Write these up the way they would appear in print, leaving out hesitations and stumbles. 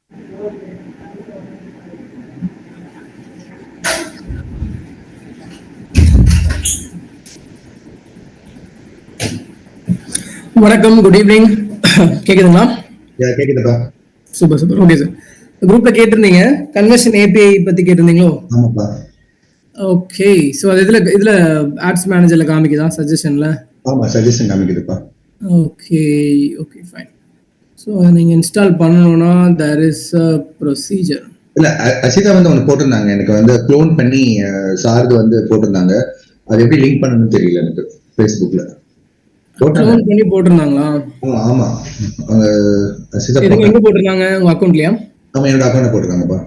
வணக்கம், good evening. கேக்குதுங்களா? கேக்குதுப்பா. Super super. Okay sir. குரூப்ல கேட்டிருந்தீங்க கன்வர்ஷன் ஏபிஐ பத்தி கேட்டிருந்தீங்களோ? ஆமாப்பா. ஓகே. ஸோ அது இதுல ஆட்ஸ் மேனேஜர்ல காமிக்குதா சஜஷன்ல? ஆமா, சஜஷன் காமிக்குதுப்பா. Okay okay fine. ஸோ நீங்க இன்ஸ்டால் பண்ணணும்னா தேர் இஸ் அ ப்ரொசீஜர். இல்ல, அசிதா வந்து ஒன்று போட்டிருந்தாங்க, எனக்கு வந்து க்ளோன் பண்ணி சார்து வந்து போட்டிருந்தாங்க. அது எப்படி லிங்க் பண்ணணும்னு தெரியல எனக்கு. ஃபேஸ்புக்ல போட்டாங்க. க்ளோன் பண்ணி போட்டிருந்தாங்களா? ஆமா, அசிதா எதுங்க போட்டாங்க. எங்க போட்டிருந்தாங்க? உங்க அக்கௌண்ட்லயா? ஆமா, என்னோட அக்கௌண்ட் போட்டிருக்காங்கப்பா.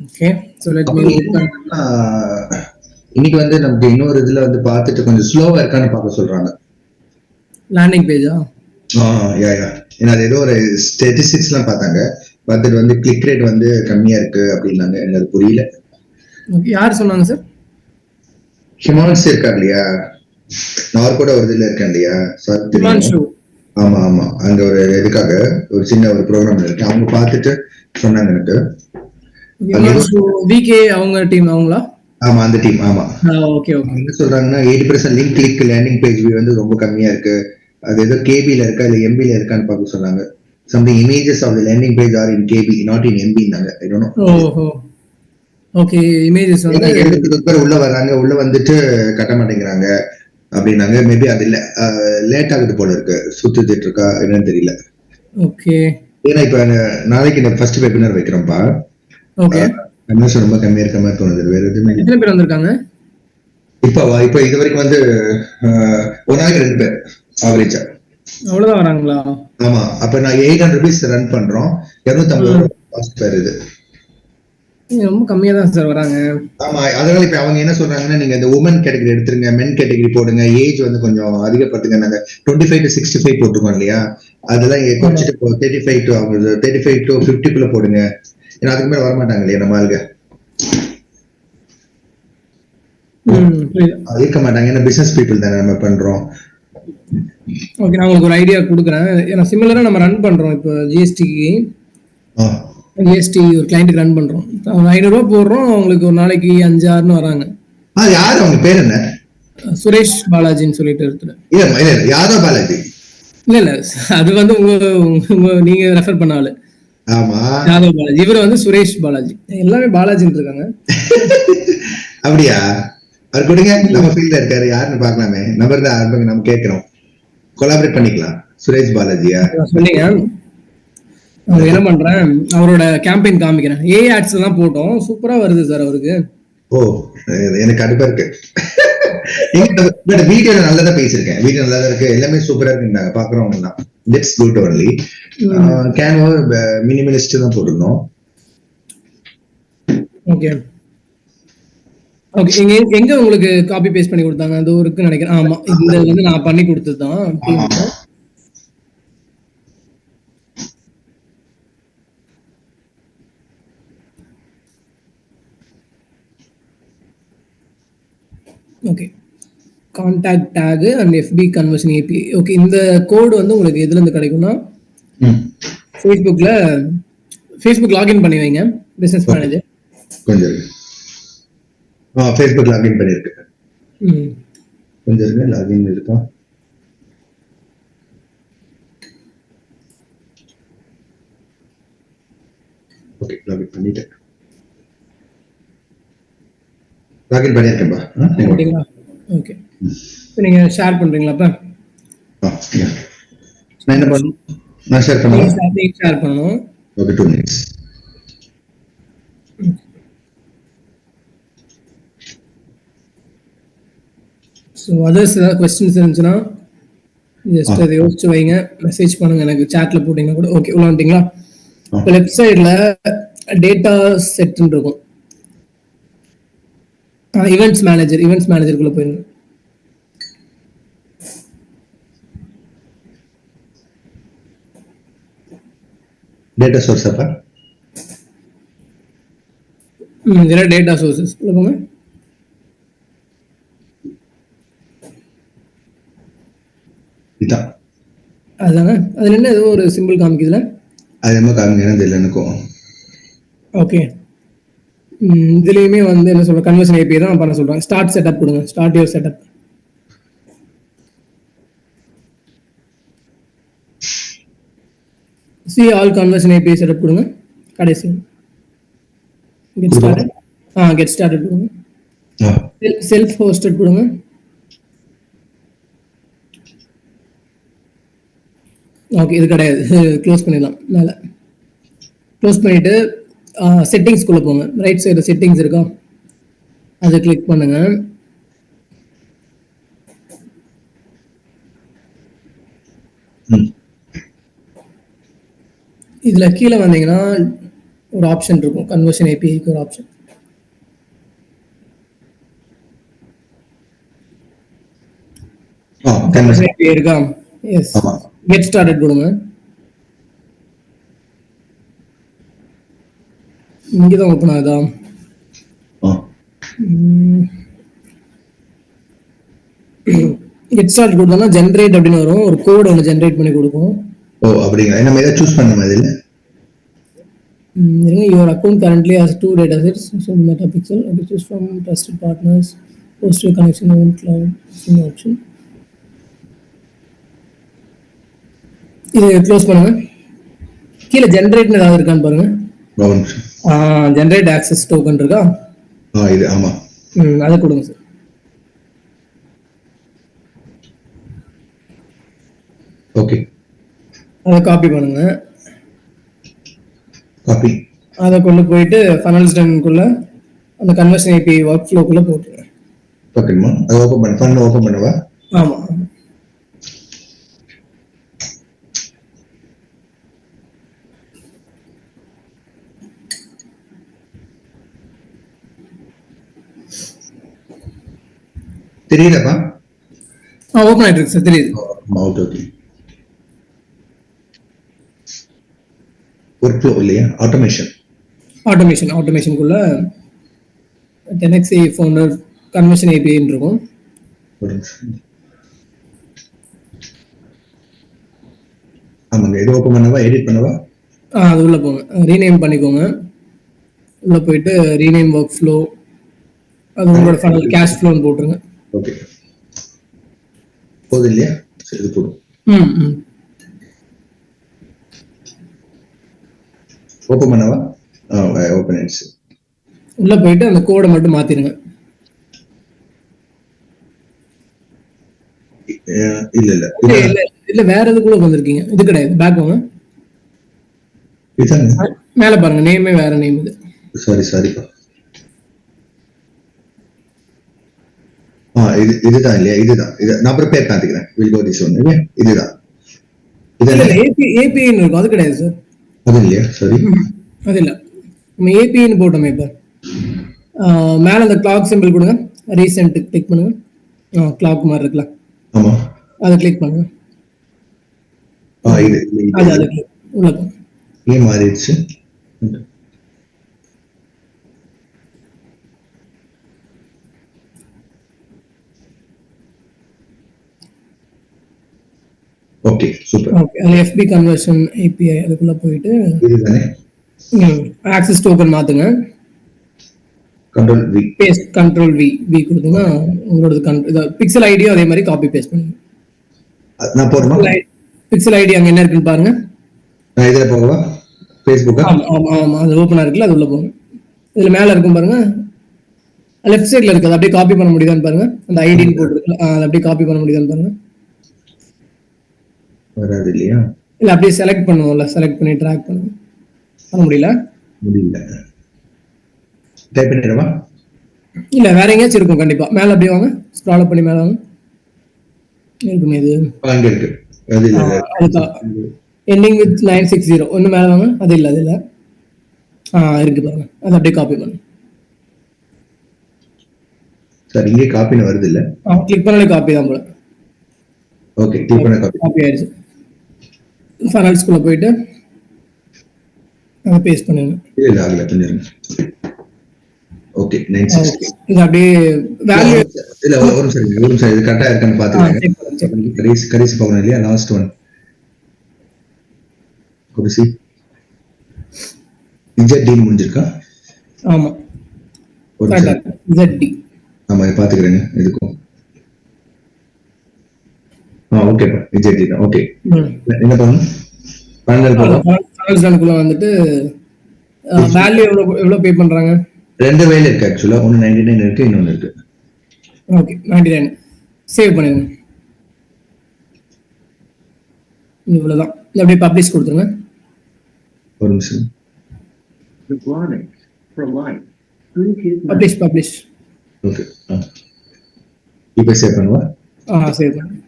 Okay. So let me open. இன்னைக்கு வந்து நமக்கு இன்னொரு இதுல வந்து பார்த்துட்டு கொஞ்சம் ஸ்லோவா இருக்கான்னு பார்க்க சொல்றாங்க. லேண்டிங் பேஜா? யா யா. ஏன்னா அது ஏதோ ஒரு ஸ்டேட்டிஸ்டிக்ஸ்லாம் பார்த்தாங்க. பார்த்துட்டு வந்து கிளிக் ரேட் வந்து கம்மியா இருக்கு அப்படின்னாங்க. எனக்கு அது புரியல. யார் சொன்னாங்க சார்? ஹிமான்ஸ் இருக்கார் இல்லையா, நான் கூட ஒரு இதுல இருக்கேன் இல்லையா சார், ஹிமான்ஷு. ஆமா ஆமா, அங்க ஒரு இதுக்காக ஒரு சின்ன ஒரு ப்ரோக்ராம் இருக்கு, அவங்க பார்த்துட்டு சொன்னாங்க எனக்கு. ஹிமான்ஷு விகே அவங்க டீம் அவங்களா? ஆமா, அந்த டீம். ஆமா. Okay okay. என்ன சொல்றாங்கன்னா 80% லிங்க் கிளிக் லேண்டிங் பேஜ் வந்து ரொம்ப கம்மியா இருக்கு. அது ஏதோ கேபில இருக்கா இல்ல எம்பில இருக்கான்னு பார்க்க சொன்னாங்க. Something images of the landing page are in KB not in எம்பினாங்க. I don't know. ஓஹோ. ஓகே. இமேஜஸ் வந்து பேர் உள்ள வராங்க, உள்ள வந்துட்டு கட்ட மாட்டேங்கிறாங்க அப்படின்னாங்க. மேபி அது இல்ல, லேட் ஆகுது போல இருக்கு, சுத்திட்டு இருக்கா என்னன்னு தெரியல. ஓகே. ஏன்னா இப்ப நாளைக்கு இந்த ஃபர்ஸ்ட் வெபினார் வைக்கிறோம்ப்பா. ஓகே. கன்வர்ஷன் ரொம்ப கம்மியா இருக்க மாதிரி தோணுது. வேற எதுவுமே எத்தனை பேர் வந்திருக்காங்க இப்ப இது வரைக்கும் வந்து ஒரு நாளைக்கு 2 பேர் ஆவரேஜா. அவ்வளவுதான் வராங்களா? ஆமா, அப்ப நான் 800 rupees ரன் பண்றோம். 250 காஸ்ட் பேர் இது. ரொம்ப கம்மியா தான் சார் வராங்க. ஆமா, அதனால இப்ப அவங்க என்ன சொல்றாங்கன்னா, நீங்க இந்த உமன் கேட்டகரி எடுத்துருங்க, மென் கேட்டகரி போடுங்க, ஏஜ் வந்து கொஞ்சம் அதிகப்படுத்துங்க. நாங்க 25 to 65 போட்டுருக்கோம் இல்லையா, அதெல்லாம் குறைச்சிட்டு 35 to 35 to 50 போடுங்க. ஏன்னா அதுக்கு மேல வரமாட்டாங்க இல்லையா நம்ம ஆளுங்க, இருக்க மாட்டாங்க. ஏன்னா பிசினஸ் பீப்புள் தானே நம்ம பண்றோம். ஓகே, நான் உங்களுக்கு ஒரு ஐடியா கொடுக்குறேன். ஏன்னா சிமிலரா நம்ம ரன் பண்றோம் இப்போ ஜிஎஸ்டிக்கு. ஜிஎஸ்டி ஒரு கிளைண்ட்டுக்கு ரன் பண்றோம். 500 ரூபா போடுறோம், அவங்களுக்கு ஒரு நாளைக்கு 5-6 வராங்க. யாரு அவங்க பேர் என்ன? சுரேஷ் பாலாஜின்னு சொல்லிட்டு இருக்கு. இல்ல யாதவ் பாலாஜி. இல்ல அது வந்து உங்க நீங்க ரெஃபர் பண்ண ஆளு. ஆமா, யாதவ் பாலாஜி. இவர் வந்து சுரேஷ் பாலாஜி. எல்லாமே பாலாஜின்னு இருக்காங்க. அப்படியா? அவர் கொடுங்க, நம்ம ஃபீல்ட்ல இருக்காரு, யாருன்னு பாக்கலாமே. நம்பர் தான் நம்ம கேட்கிறோம், கொலாபரேட் பண்ணிக்கலாம். சுரேஷ் பாலாஜியா சொன்னீங்க. அவர் என்ன பண்றேன், அவரோட கேம்பெயின் காமிக்கிறேன். ஆட்ஸ் எல்லாம் போட்டோம், சூப்பரா வருது சார் அவருக்கு. ஓ, எனக்கு கடுப்பா இருக்கு. வீடியோ நல்லதா பேசிருக்கேன், வீடியோ நல்லதா இருக்கு, எல்லாமே சூப்பரா இருக்குன்னாங்க பாக்குறவங்க எல்லாம். Let's go to only Canva minimalist தான் போட்டுருந்தோம். Okay okay. எங்க உங்களுக்கு காப்பி பேஸ்ட் பண்ணி கொடுத்தாங்க? அது இருக்குன்னு நினைக்கிறேன். ஆமா, இந்த வந்து நான் பண்ணி கொடுத்ததுதான். Okay, contact tag and FB conversion API. Okay, இந்த கோடு வந்து உங்களுக்கு எதுல இருந்து கிடைக்கும்னா, ஃபேஸ்புக் லாகின் பண்ணி வைங்க. பிசினஸ் மேனேஜர் கொஞ்சம் ஃபேஸ்புக் லாகின் பண்ணிருக்கு. கொஞ்சம் லாகின் இருக்கா? ஓகே, லாகின் பண்ணிட்டேன். லாகின் பண்ணிருக்கேன்பா. ஓகே, நீங்க ஷேர் பண்றீங்களா? அப்ப நான் என்ன பண்ணணும்? நான் ஷேர் பண்ணணும். ஷேர் பண்ணணும். Okay, 2 minutes. ஸோ அதர்ஸ் ஏதாவது கொஸ்டின்ஸ் இருந்துச்சுன்னா ஜஸ்ட் அதை யோசிச்சு வைங்க, மெசேஜ் பண்ணுங்க, எனக்கு சாட்ல போட்டீங்கன்னா கூட. ஓகே, உள்ள வந்துட்டீங்களா? இப்போ லெஃப்ட் சைடில் டேட்டா செட்னு இருக்கும். ஈவெண்ட்ஸ் மேனேஜருக்குள்ள போயிருங்க. டேட்டா சோர்ஸ் அப்ப இதெல்லாம் டேட்டா சோர்சஸ் உள்ள போங்க. இதான் அதுதானே, அதுல என்ன ஏதோ ஒரு சிம்பிள் காமிக்குதுல. அது என்ன காமிங்க தெரியல எனக்கும். ஓகே, இதுலயுமே வந்து என்ன சொல்ற கன்வர்ஷன் ஏபிஐ தான் பண்ண சொல்றாங்க. ஸ்டார்ட் செட்டப் கொடுங்க. Start your setup. C all conversion API setup கொடுங்க. கடைசி கெட் ஸ்டார்டட். கெட் ஸ்டார்டட் கொடுங்க. செல்ஃப் ஹோஸ்டட் கொடுங்க. ஓகே, இது கிடையாது, க்ளோஸ் பண்ணிடலாம். மேலே க்ளோஸ் பண்ணிட்டு செட்டிங்ஸ்குள்ளே போங்க. ரைட் சைடு செட்டிங்ஸ் இருக்கா, அதை கிளிக் பண்ணுங்க. இதுல கீழே வந்தீங்கன்னா ஒரு ஆப்ஷன் இருக்கும், கன்வர்ஷன் ஏபிஐக்கு ஒரு ஆப்ஷன். இருக்கா? எஸ், கெட் ஸ்டார்டட் கொடுங்க. இங்கதான் ஓப்பன் ஆகுதா? கெட் ஸ்டார்ட் கொடுத்தோம்னா ஜென்ரேட் அப்படின்னு வரும். ஒரு கோட் ஒன்று ஜென்ரேட் பண்ணி கொடுக்கும். ஓ அப்படிங்களா? நம்ம எதை சூஸ் பண்ணணும் இதுல? Your account currently has 2 datasets, so Metapixel. Okay, choose from trusted partners. Post your connection on cloud option. இது க்ளோஸ் பண்ணுங்க. கீழே ஜென்ரேட்னு ஏதாவது இருக்கான்னு பாருங்க. ஜென்ரேட் ஆக்சஸ் டோக்கன் இருக்கா? இது ஆமா. அதை கொடுங்க சார். ஓகே, அதை காப்பி பண்ணுங்க. காப்பி அதை கொண்டு போயிட்டு ஃபனல்ஸ் டன்க்குள்ள அந்த கன்வர்ஷன் ஏபிஐ ஒர்க் ஃப்ளோக்குள்ள போட்டுருங்க. ஓகேமா, அதை ஓபன் பண்ண ஃபன் ஓபன் பண்ணவா? ஆமா. தெரியுதாப்பா? ஓபன் ஆயிட்டு இருக்கு சார், தெரியுது. ஓகே, ஒர்க் ஃப்ளோ இல்லையா? ஆட்டோமேஷனுக்குள்ள 10x ஃபவுண்டர் கன்வர்ஷன் ஏபிஐன்னு இருக்கும். ஆமாங்க, இது ஓபன் பண்ணவா எடிட் பண்ணவா? அது உள்ள போங்க, ரீநேம் பண்ணிக்கோங்க. உள்ள போயிட்டு ரீநேம் ஒர்க் ஃப்ளோ, அது உங்களோட ஃபனல் கேஷ் ஃப்ளோன்னு போட்டுருங்க. ஓகே, போதும் இல்லையா? சரி, இது போடும். ஓபன் பண்ணவா? ஓபன் ஆயிடுச்சு. உள்ள போயிட்டு அந்த கோடை மட்டும் மாத்திருங்க. இல்ல இல்ல இல்ல இல்ல, வேற எது கூட வந்திருக்கீங்க. இது கிடையாது, பேக் வாங்க. மேல பாருங்க, நேமே வேற நேம். இது சாரிப்பா. இதுதான் இல்லையா? இதுதான். நான் அப்புறம் பேர் காத்திக்கிறேன். Will go this one. இதுதான். ஏபிஐன்னு இருக்கும், அது கிடையாது சார். அது இல்லையா? சாரி, அது இல்ல. நம்ம ஏபிஐன்னு போட்டோமே. இப்ப மேல அந்த கிளாக் சிம்பிள் கொடுங்க. ரீசெண்ட் கிளிக் பண்ணுங்க. கிளாக் மாதிரி இருக்குல்ல, ஆமா, அதை கிளிக் பண்ணுங்க. இது அது உள்ள போங்க. ஏன் மாறிடுச்சு? Okay, super. ஓகே, அது FB கன்வர்ஷன் API அதுக்குள்ள போயிட்டு இதுதானே ஆக்சஸ் டோக்கன் மாத்துங்க. கண்ட்ரோல் V கொடுத்தீங்கன்னா உங்களோட பிக்சல் ஐடியும் அதே மாதிரி காப்பி பேஸ்ட் பண்ணுங்க. நான் போறேன். பிக்சல் ஐடி அங்க என்ன இருக்குன்னு பாருங்க. நான் இதுல போகவா? Facebook? ஆமா, அது ஓபனா இருக்குல்ல, அது உள்ள போங்க. இதுல மேல இருக்கும் பாருங்க, லெஃப்ட் சைடுல இருக்கு. அப்படியே காப்பி பண்ண முடியுதான்னு பாருங்க. அந்த ஐடின்னு போட்டுருக்குல்ல, அதை அப்படியே காப்பி பண்ண முடியுதான்னு பாருங்க. வராது இல்லையா? இல்ல, அப்படியே செலக்ட் பண்ணுவோம்ல, செலக்ட் பண்ணி ட்ராக் பண்ணுங்க. பண்ண முடியல. டைப் பண்ணிடவா? இல்ல, வேற எங்கேயாச்சும் இருக்கும் கண்டிப்பா. மேல அப்படியே வாங்க, ஸ்க்ரால் அப் பண்ணி மேல வாங்க. இருக்குமே இது. அங்க இருக்கு. அது இல்ல. Ending with 960. ஒன்னு மேல வாங்க. அது இல்ல. இருக்கு பாருங்க. அதை அப்படியே காப்பி பண்ணுங்க. சார், இங்கே காப்பின்னு வருது இல்ல? கிளிக் பண்ணாலே காப்பி தான் போல. ஓகே, கிளிக் பண்ண காப்பி ஆயிடுச்சு. ஃபனல்ஸ்குள்ள போயிட்டு அங்க பேஸ்ட் பண்ணுங்க. இல்ல ஆகல, கொஞ்சம். ஓகே, 960. இது அப்படியே வேல்யூ இல்ல, ஒரு நிமிஷம் இது கரெக்ட்டா இருக்கான்னு பாத்துக்கங்க. கடைசி போகணும் இல்லையா? Last one. குடிசி ZD முடிஞ்சிருக்கா? ஆமா ஒரு கரெக்டா நிமிஷம். ZD. ஆமா இதை பாத்துக்கிறேங்க எதுக்கும். ஓகேப்பா ZD தான். ஓகே என்ன பண்ணணும்? 12 குள்ள வந்துட்டு வேல்யூ எவ்வளவு பே பண்றாங்க? 2 வேலை இருக்கு ஆக்சுவலா. ஒன்னு 99 இருக்கு, இன்னொன்னு இருக்கு. ஓகே 99 சேவ் பண்ணிடுங்க. இவ்வளவுதான். அப்படியே பப்ளிஷ் கொடுத்துருங்க. ஒரு நிமிஷம். பப்ளிஷ் ஓகே இப்போ சேவ் பண்ணுவா. சேவ் பண்ணுங்க.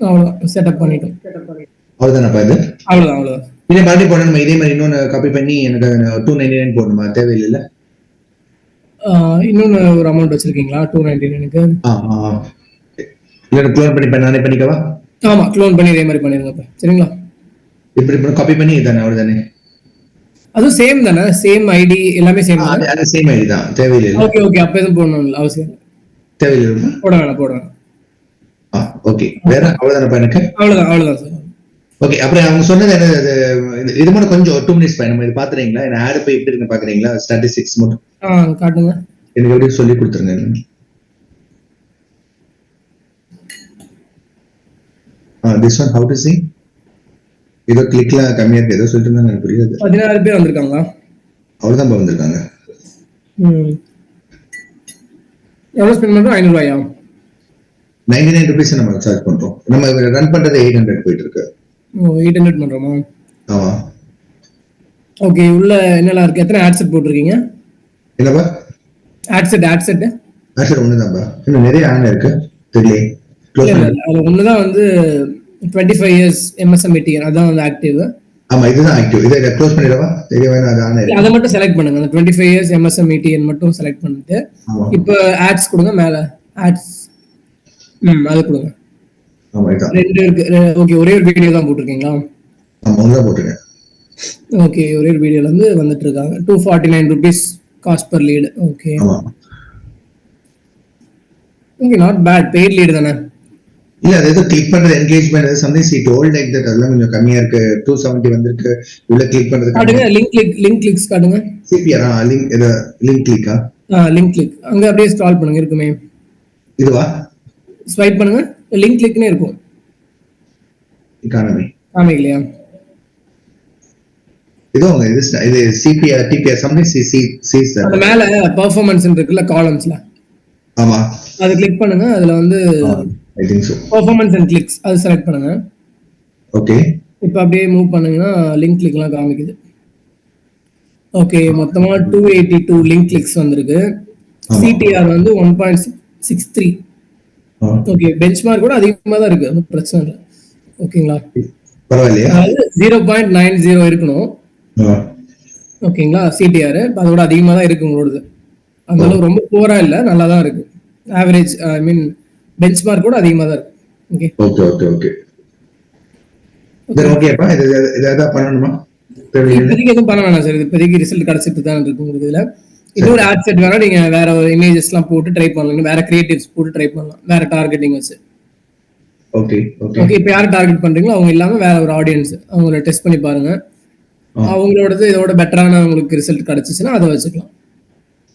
அவ்வளவுதான் செட்டப் பண்ணிட்டோம். அவ்வளவுதானப்பா இது? அவ்வளவுதான். இதே மறுபடியும் போடணுமா? இதே மாதிரி இன்னொன்னு காப்பி பண்ணி எனக்கு 299 போடணுமா? தேவையில்லை. இன்னொன்னு ஒரு அமௌண்ட் வச்சிருக்கீங்களா 299க்கு? இல்ல க்ளோன் பண்ணி நானே பண்ணிக்கவா? ஆமா க்ளோன் பண்ணி இதே மாதிரி பண்ணிருங்க சரிங்களா? இப்படி காப்பி பண்ணி இதானே அவ்வளவுதானே? அதுவும் சேம் தானே? சேம் ஐடி எல்லாமே சேம் தானே? அது சேம் ஐடி தான். தேவையில்லை. ஓகே அப்ப எதுவும் போடணும் அவசியம் தேவையில்லை. போட வேணாம். ஓகே வேற அவ்வளவுதானப்பா எனக்கு? அவ்வளவுதான் சார். ஓகே அப்புறம் அவங்க சொன்னது என்ன? இது மட்டும் கொஞ்சம் 2 மினிட்ஸ் நம்ம இது பாத்துறீங்களா? என்ன ஆட் போய் எப்படி இருக்கு பாக்குறீங்களா? ஸ்டாட்டிஸ்டிக்ஸ் மட்டும் காட்டுங்க. எனக்கு எப்படி சொல்லி கொடுத்துருங்க. This one how to see? ஏதோ கிளிக்லாம் கம்மியா இருக்கு, ஏதோ சொல்லிட்டு இருந்தாங்க, எனக்கு புரியாது. 16 பேர் வந்திருக்காங்க. அவ்வளவுதான் வந்திருக்காங்க. எவ்வளவு ஸ்பெண்ட் பண்றோம்? 500 ரூபாயா? 99 rupees நம்ம சார்ஜ் பண்றோம். நம்ம ரன் பண்றது 800 போயிட்டு இருக்கு. 800 பண்றோமா? ஆமா. ஓகே உள்ள என்னலாம் இருக்கு? எத்தனை ஆட் செட் போட்டுருக்கீங்க? என்னப்பா? ஆட் செட் ஒண்ணுதான்பா. இன்னும் நிறைய ஆன் இருக்கு. தெரியல. அது ஒண்ணுதான் வந்து 25 years MSMT அதான் வந்து ஆக்டிவ். ஆமா இதுதான் ஆக்டிவ். இதை க்ளோஸ் பண்ணிடவா? தெரியவேனா அது ஆன் இருக்கு. அதை மட்டும் செலக்ட் பண்ணுங்க. அந்த 25 years MSMT மட்டும் செலக்ட் பண்ணிட்டு இப்போ ஆட்ஸ் கொடுங்க. மேல ஆட்ஸ் அது கொடுங்க. ஆமா இதான். ரெண்டு இருக்கு. ஓகே ஒரே ஒரு வீடியோ தான் போட்டுருக்கீங்களா? ஆமா ஒண்ணு தான் போட்டுருக்கேன். ஓகே ஒரே ஒரு வீடியோல இருந்து வந்துட்டு இருக்காங்க. 249 rupees cost per lead. Okay not bad. Paid lead தானே? இல்ல அது ஏதோ கிளிக் பண்றது என்கேஜ்மென்ட் அது something she told like that. அதெல்லாம் கொஞ்சம் கம்மியா இருக்கு. 270 வந்திருக்கு. உள்ள கிளிக் பண்றது காட்டுங்க. லிங்க் கிளிக்ஸ் காட்டுங்க. சிபிஆர் லிங்க் கிளிக்கா? லிங்க் கிளிக் அங்க அப்படியே ஸ்க்ரால் பண்ணுங்க. இருக்குமே இதுவா? ஸ்வைப் பண்ணுங்க. லிங்க் கிளிக்னே இருக்கும். காமிக்கலையா? இதோ இது சிபிஆர் டிபிஆர் சம்திங் சி அந்த மேல பெர்ஃபார்மன்ஸ் இருக்குல்ல காலம்ஸ்ல. ஆமா அது கிளிக் பண்ணுங்க. அதுல வந்து I think so performance and clicks அது செலக்ட் பண்ணுங்க. ஓகே இப்போ அப்படியே மூவ் பண்ணீங்கன்னா லிங்க் கிளிக்லாம் காமிக்குது. ஓகே மொத்தமா 282 லிங்க் கிளிக்ஸ் வந்திருக்கு. சிடிஆர் வந்து 1.63. ஓகே பெஞ்ச்மார்க் கூட அதிகமா தான் இருக்கு. ஒன்றும் பிரச்சனை இல்லை. ஓகேங்களா? பரவாயில்லையா? அதாவது 0.90 இருக்கணும். ஓகேங்களா? சிடிஆர் அதோட அதிகமா தான் இருக்கு உங்களோடது. அந்த அளவு ரொம்ப போரா இல்ல, நல்லா தான் இருக்கு. ஆவரேஜ் ஐ மீன் பெஞ்ச்மார்க் கூட அதிகமா தான் இருக்கு. ஓகே தென் ஓகேப்பா. இது ஏதாவது பண்ணணுமா? இப்போதைக்கு எதுவும் பண்ண வேணாம் சார். இப்போதைக்கு ரிசல்ட் கிடைச்சிட்டு தான் இருக்கு உங்களுக்கு. இதுல இன்னொரு ஆட் செட் வேணா நீங்க வேற ஒரு இமேஜஸ் எல்லாம் போட்டு ட்ரை பண்ணலாம். வேற கிரியேட்டிவ்ஸ் போட்டு ட்ரை பண்ணலாம். வேற டார்கெட்டிங் வச்சு. ஓகே இப்போ யாரை டார்கெட் பண்றீங்களோ அவங்க இல்லாம வேற ஒரு ஆடியன்ஸ் அவங்கள டெஸ்ட் பண்ணி பாருங்க. அவங்களோடது இதோட பெட்டரான உங்களுக்கு ரிசல்ட் கிடைச்சிச்சுன்னா அதை வச்சுக்கலாம்.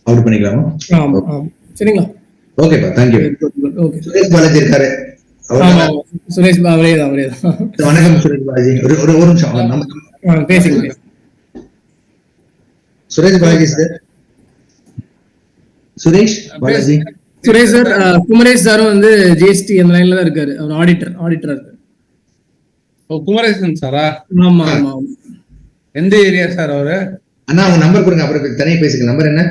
அவுட் பண்ணிக்கலாமா? ஆமா சரிங்களா? ஓகேப்பா thank you. Okay Suresh Balaji இருக்காரு. ஆமா சுரேஷ் அவரே தான். வணக்கம் சுரேஷ் பாலாஜி. ஒரு நிமிஷம் பேசுங்க. சுரேஷ் பாலாஜி சார். சுரேஷ் பாலாஜி. சுரேஷ் சார். குமரேஷ் சாரும் வந்து ஜிஎஸ்டி அந்த லைன்ல தான் இருக்காரு. அவர் ஆடிட்டரா இருக்காரு. குமரேசன் சாரா? ஆமா எந்த ஏரியா சார் அவரு? அண்ணா உங்க நம்பர் கொடுங்க, அப்புறம் தனியா பேசுங்க. நம்பர் என்ன?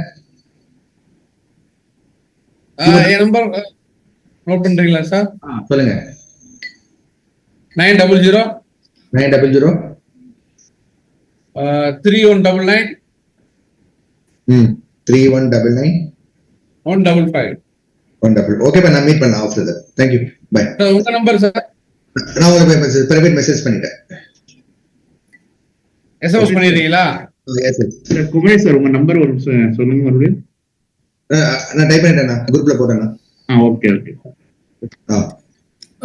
என் நம்பர் நோட் பண்றீங்களா சார்? சொல்லுங்க. 900 900 3199 3199 155. ஓகேப்பா நான் மீட் பண்ணலாம் after that. Thank you bye. உங்க நம்பர் சார்? நான் உங்களுக்கு பிரைவேட் மெசேஜ் பண்ணிட்டேன். எஸ்எம்எஸ் பண்ணிடுறீங்களா? குமரேஷ் சார் உங்க நம்பர் ஒரு சொல்லுங்க மறுபடியும். நான் டைப் பண்ணிட்டேன். குரூப்ல போட்டேன்.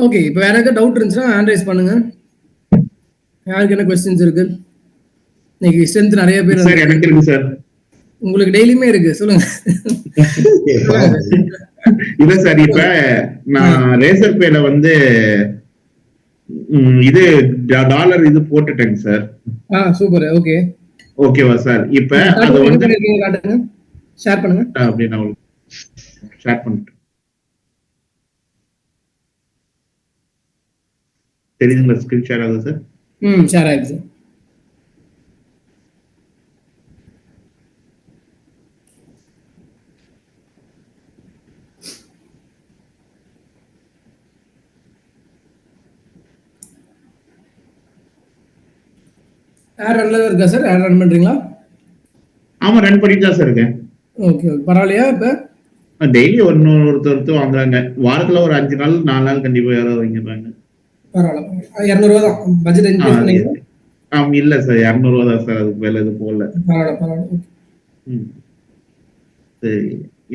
ஓகே இப்போ வேற ஏதாவது டவுட் இருந்துச்சுன்னா ஹேண்ட் ரைஸ் பண்ணுங்க. யாருக்கு என்ன क्वेश्चंस இருக்கு? இன்னைக்கு ஸ்ட்ரென்த் நிறைய பேர் சார் எனக்கு இருக்கு சார். உங்களுக்கு டெய்லியுமே இருக்கு, சொல்லுங்க. இல்ல சார், இப்ப நான் ரேசர் பேல வந்து இது டாலர் இது போட்டுட்டேங்க சார். சூப்பர். ஓகே ஓகேவா சார்? இப்ப அது வந்து காட்டுங்க, ஷேர் பண்ணுங்க. அப்படியே நான் ஷேர் பண்ணிட்டேன். தெரியுதுங்களா? ஸ்கிரீன் ஷேர் ஆகுது சார்? ஷேர் ஆயிடுச்சு சார். ஆட் ரன்ல இருக்கா சார்? ஆட் ரன் பண்றீங்களா? ஆமா, ரன் பண்ணிட்டு தான் சார் இருக்கேன். ஓகே, பரவாயில்லையா? இப்ப டெய்லி ஒருத்தர் வாங்குறாங்க. வாரத்துல ஒரு 5 நாள் 4 நாள் கண்டிப்பா யாராவது வாங்கிடுறாங்க. பரவாயில்ல, 200 ரூபா தான் பட்ஜெட் இன்க்ரீஸ் பண்ணீங்க. இல்ல சார், 200 ரூபா தான் சார், அதுக்கு மேல இது போடல. பரவாயில்ல. சரி,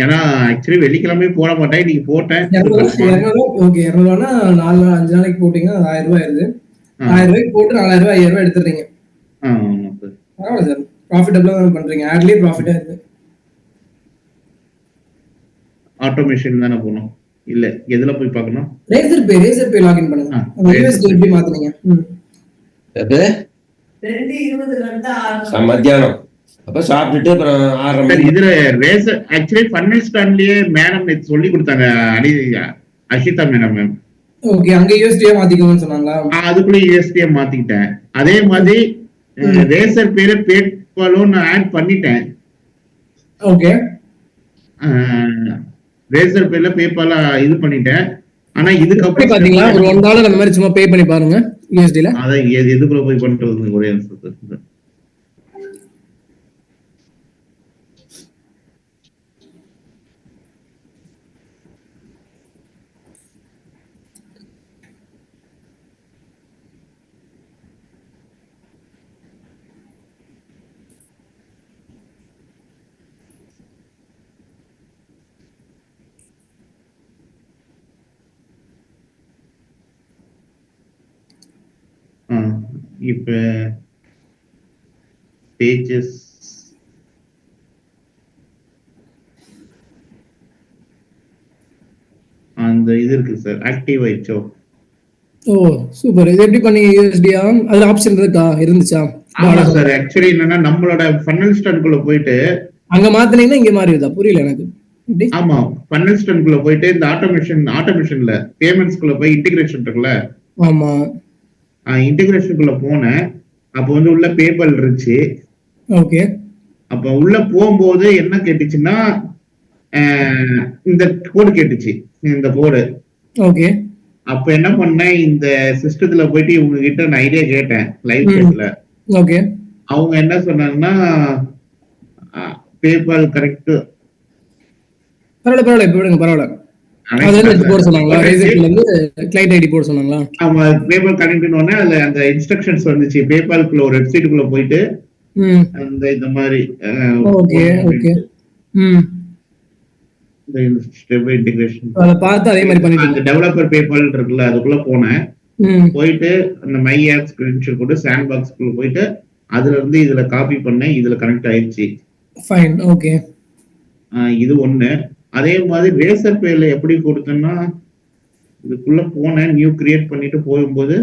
ஏன்னா ஆக்சுவலி வெள்ளிக்கிழமை போட மாட்டேன், இன்னைக்கு போட்டேன். 200. ஓகே, 200 ரூபானா 5 நாளைக்கு போட்டீங்கன்னா 1000 ரூபாய் ஆயிருது. 1000 ரூபாய்க்கு போட்டு 4000 ரூபாய் 5000 ரூபாய் எடுத்துறீங்க. ஆமா சார், பரவாயில்ல சார், ப்ராஃபிட்டபிளா தான் பண்றீங்க. ஆட்லயே ப்ராஃபிட்டா இருக்கு. ஆட்டோமேஷன் தானே போகணும், இல்ல எதுல போய் பார்க்கணும்? ரேசர் பே லாகின் பண்ணுங்க. அந்த யூஎஸ்டி எப்படி மாத்துனீங்க? மத்தியானம் அப்ப சாப்பிட்டுட்டு அப்புறம் 6:30 மணி. இதுல ரேசர் ஆக்சுவலி ஃபன்னல் ஸ்டாண்ட்லயே மேடம் நேத்து சொல்லி கொடுத்தாங்க, அஷிதா மேடம். ஓகே, அங்க யூஎஸ்டியா மாத்திக்கணும்னு சொன்னாங்களா? அதுக்குள்ள யூஎஸ்டியா மாத்திக்கிட்டேன். அதே மாதிரி ரேசர் பேரு பேபாலும் நான் ஆட் பண்ணிட்டேன். ஓகே, ரேசர் பேர்ல பேபால இது பண்ணிட்டேன். ஆனா இதுக்கு அப்புறம் பாத்தீங்களா ஒரு $1 அந்த மாதிரி சும்மா பே பண்ணி பாருங்க யூஎஸ்டில. அத எதுக்குள்ள போய் பண்றது ஒரே நிமிஷம். இப்ப பேஜஸ் அந்த இது இருக்கு சார், ஆக்டிவ் ஆயிடுச்சோ? ஓ சூப்பர். இது எப்படி பண்ணீங்க யூஎஸ்டியா? அதுல ஆப்ஷன் இருக்கா? இருந்துச்சா? ஆமா சார், ஆக்சுவலி என்னன்னா நம்மளோட ஃபன்னல் ஸ்டாண்ட்குள்ள போயிட்டு அங்க மாத்துனீங்கன்னா இங்க மாறிடுதா? புரியல எனக்கு. ஆமா, ஃபன்னல் ஸ்டாண்ட்குள்ள போயிட்டு இந்த ஆட்டோமேஷன்ல பேமெண்ட்ஸ்குள்ள போய் இன்டிகிரேஷன் இருக்குல்ல. ஆமா, இன்டிகிரேஷனுக்குள்ள போனேன். அப்ப வந்து உள்ள பேபால் இருந்துச்சு. ஓகே, அப்ப உள்ள போகும்போது என்ன கேட்டுச்சுன்னா இந்த கோடு கேட்டுச்சு, இந்த கோடு. ஓகே, அப்ப என்ன பண்ணேன், இந்த சிஸ்டத்துல போயிட்டு இவங்க கிட்ட நான் ஐடியா கேட்டேன் லைவ் சேட்ல. ஓகே, அவங்க என்ன சொன்னாங்கன்னா பேபால் கரெக்ட். பரவாயில்ல, இப்ப விடுங்க, பரவாயில்ல. போட சொன்னாங்களா? ரேசர்ல இருந்து கிளையண்ட் ஐடி போட சொன்னாங்களா? ஆமா, பேபால் கனெக்ட் பண்ணோனே அதுல அந்த இன்ஸ்ட்ரக்ஷன்ஸ் வந்துச்சு. பேபால்குள்ள ஒரு வெப்சைட்டுக்குள்ள போயிட்டு அந்த இந்த மாதிரி ஓகே ஓகே இந்த ஸ்டெப் பை இன்டிகிரேஷன் அத பார்த்து அதே மாதிரி பண்ணிட்டீங்க. அந்த டெவலப்பர் பேபால் இருக்குல்ல, அதுக்குள்ள போனேன். போயிட்டு அந்த மை ஆப் ஸ்கிரீன்ஷாட் போட்டு சாண்ட் பாக்ஸ்க்குள்ள போயிட்டு அதுல இருந்து இதுல காப்பி பண்ணேன், இதுல கனெக்ட் ஆயிடுச்சு. Fine, okay. இது ஒண்ணு. அதே மாதிரி ரேசர் பேல எப்படி கொடுத்தேன்னா இதுக்குள்ள போனேன், நியூ கிரியேட் பண்ணிட்டு போகும்போது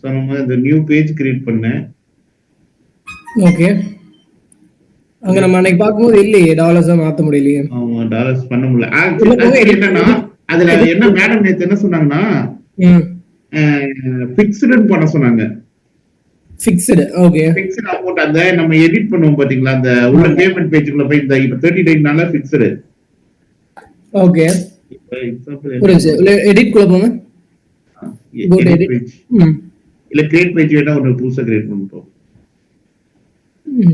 சொன்ன இந்த நியூ பேஜ் கிரியேட் பண்ணேன். ஓகே, அங்க நம்ம அன்னைக்கு பாக்கும்போது இல்லையே டாலர்ஸ் மாத்த முடியலையே. ஆமா, டாலர்ஸ் பண்ண முடியல. என்னன்னா அதுல என்ன மேடம் நேத்து என்ன சொன்னாங்கன்னா ஃபிக்ஸ்டு பண்ண சொன்னாங்க. Fixed, okay. ஃபிக்ஸ்டு அமௌண்ட் அந்த நம்ம எடிட் பண்ணுவோம் பாத்தீங்களா, அந்த உள்ள பேமெண்ட் பேஜ்க்குள்ள போய் இந்த இப்ப 39 நாளா ஃபிக்ஸ்டு. ஓகே, இப்போ எக்ஸாம்பிள் எடிட் குள்ள போங்க. எடிட் பேஜ் இல்ல கிரியேட் பேஜ் வேணா ஒரு புதுசா கிரியேட் பண்ணுவோம்.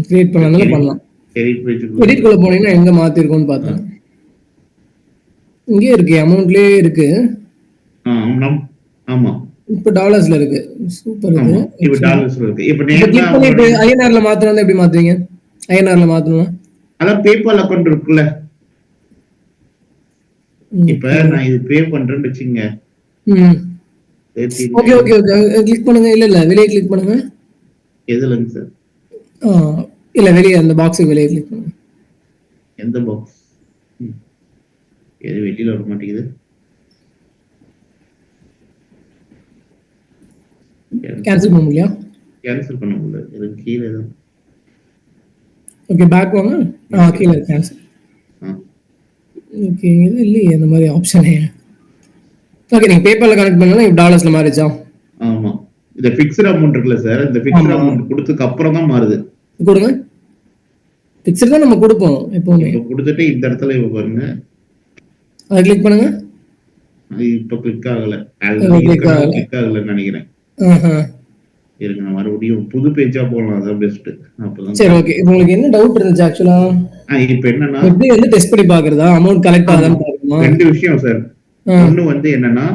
கிரியேட் பண்ணாலும் பண்ணலாம். எடிட் பேஜ் எடிட் குள்ள போனீங்கன்னா எங்க மாத்தி இருக்கும்னு பார்த்தேன். இங்கே இருக்கு, அமௌண்ட்லயே இருக்கு. ஆமா, இப்ப டாலர்ஸ்ல இருக்கு. சூப்பர். இது இப்ப டாலர்ஸ்ல இருக்கு. இப்ப கிளிக் பண்ணிட்டு ஐஎன்ஆர்ல மாத்தறதா எப்படி மாத்துவீங்க? ஐஎன்ஆர்ல மாத்தணுமா? அத பேபால் அக்கவுண்ட் இருக்குல்ல. இப்ப நான் இது பே பண்றேன்னு வெச்சீங்க. ஓகே ஓகே ஓகே, கிளிக் பண்ணுங்க. இல்ல வெளியே கிளிக் பண்ணுங்க. எதுலங்க சார்? இல்ல வெளியே அந்த பாக்ஸுக்கு வெளியே கிளிக் பண்ணுங்க. எந்த பாக்ஸ்? எது வெளியில வர மாட்டேங்குது? கேன்சல் பண்ண முடியல. கேன்சல் பண்ண முடியல. இது கீழே தான். ஓகே பேக் வாங்க. கீழே கேன்சல். ஓகே இது இல்லையே அந்த மாதிரி ஆப்ஷனே. ஓகே நீங்க பேப்பர்ல கனெக்ட் பண்ணலாம். டாலர்ஸ்ல மாறிச்சா? ஆமா. இந்த ஃபிக்ஸ்ட் அமௌண்ட் இருக்குல்ல சார், இந்த ஃபிக்ஸ்ட் அமௌண்ட் கொடுத்ததுக்கு அப்புறம் தான் மாறுது. கொடுங்க. ஃபிக்ஸ்ட் தான் நம்ம கொடுப்போம் எப்பவுமே. இப்போ கொடுத்துட்டு இந்த இடத்துல இப்ப பாருங்க. அதை கிளிக் பண்ணுங்க. அது இப்ப கிளிக் ஆகல. கிளிக் ஆகலன்னு நினைக்கிறேன். இருங்க நான் மறுபடியும் புது பேஜா போடலாம். அதான் பெஸ்ட். அப்பதான் சரி ஓகே. உங்களுக்கு என்ன டவுட் இருந்துச்சு ஆக்சுவலா? இப்ப என்னன்னா எப்படி வந்து டெஸ்ட் பண்ணி பாக்குறதா, அமௌண்ட் கலெக்ட் ஆகுதான்னு பாக்கணுமா? ரெண்டு விஷயம் சார். ஒண்ணு வந்து என்னன்னா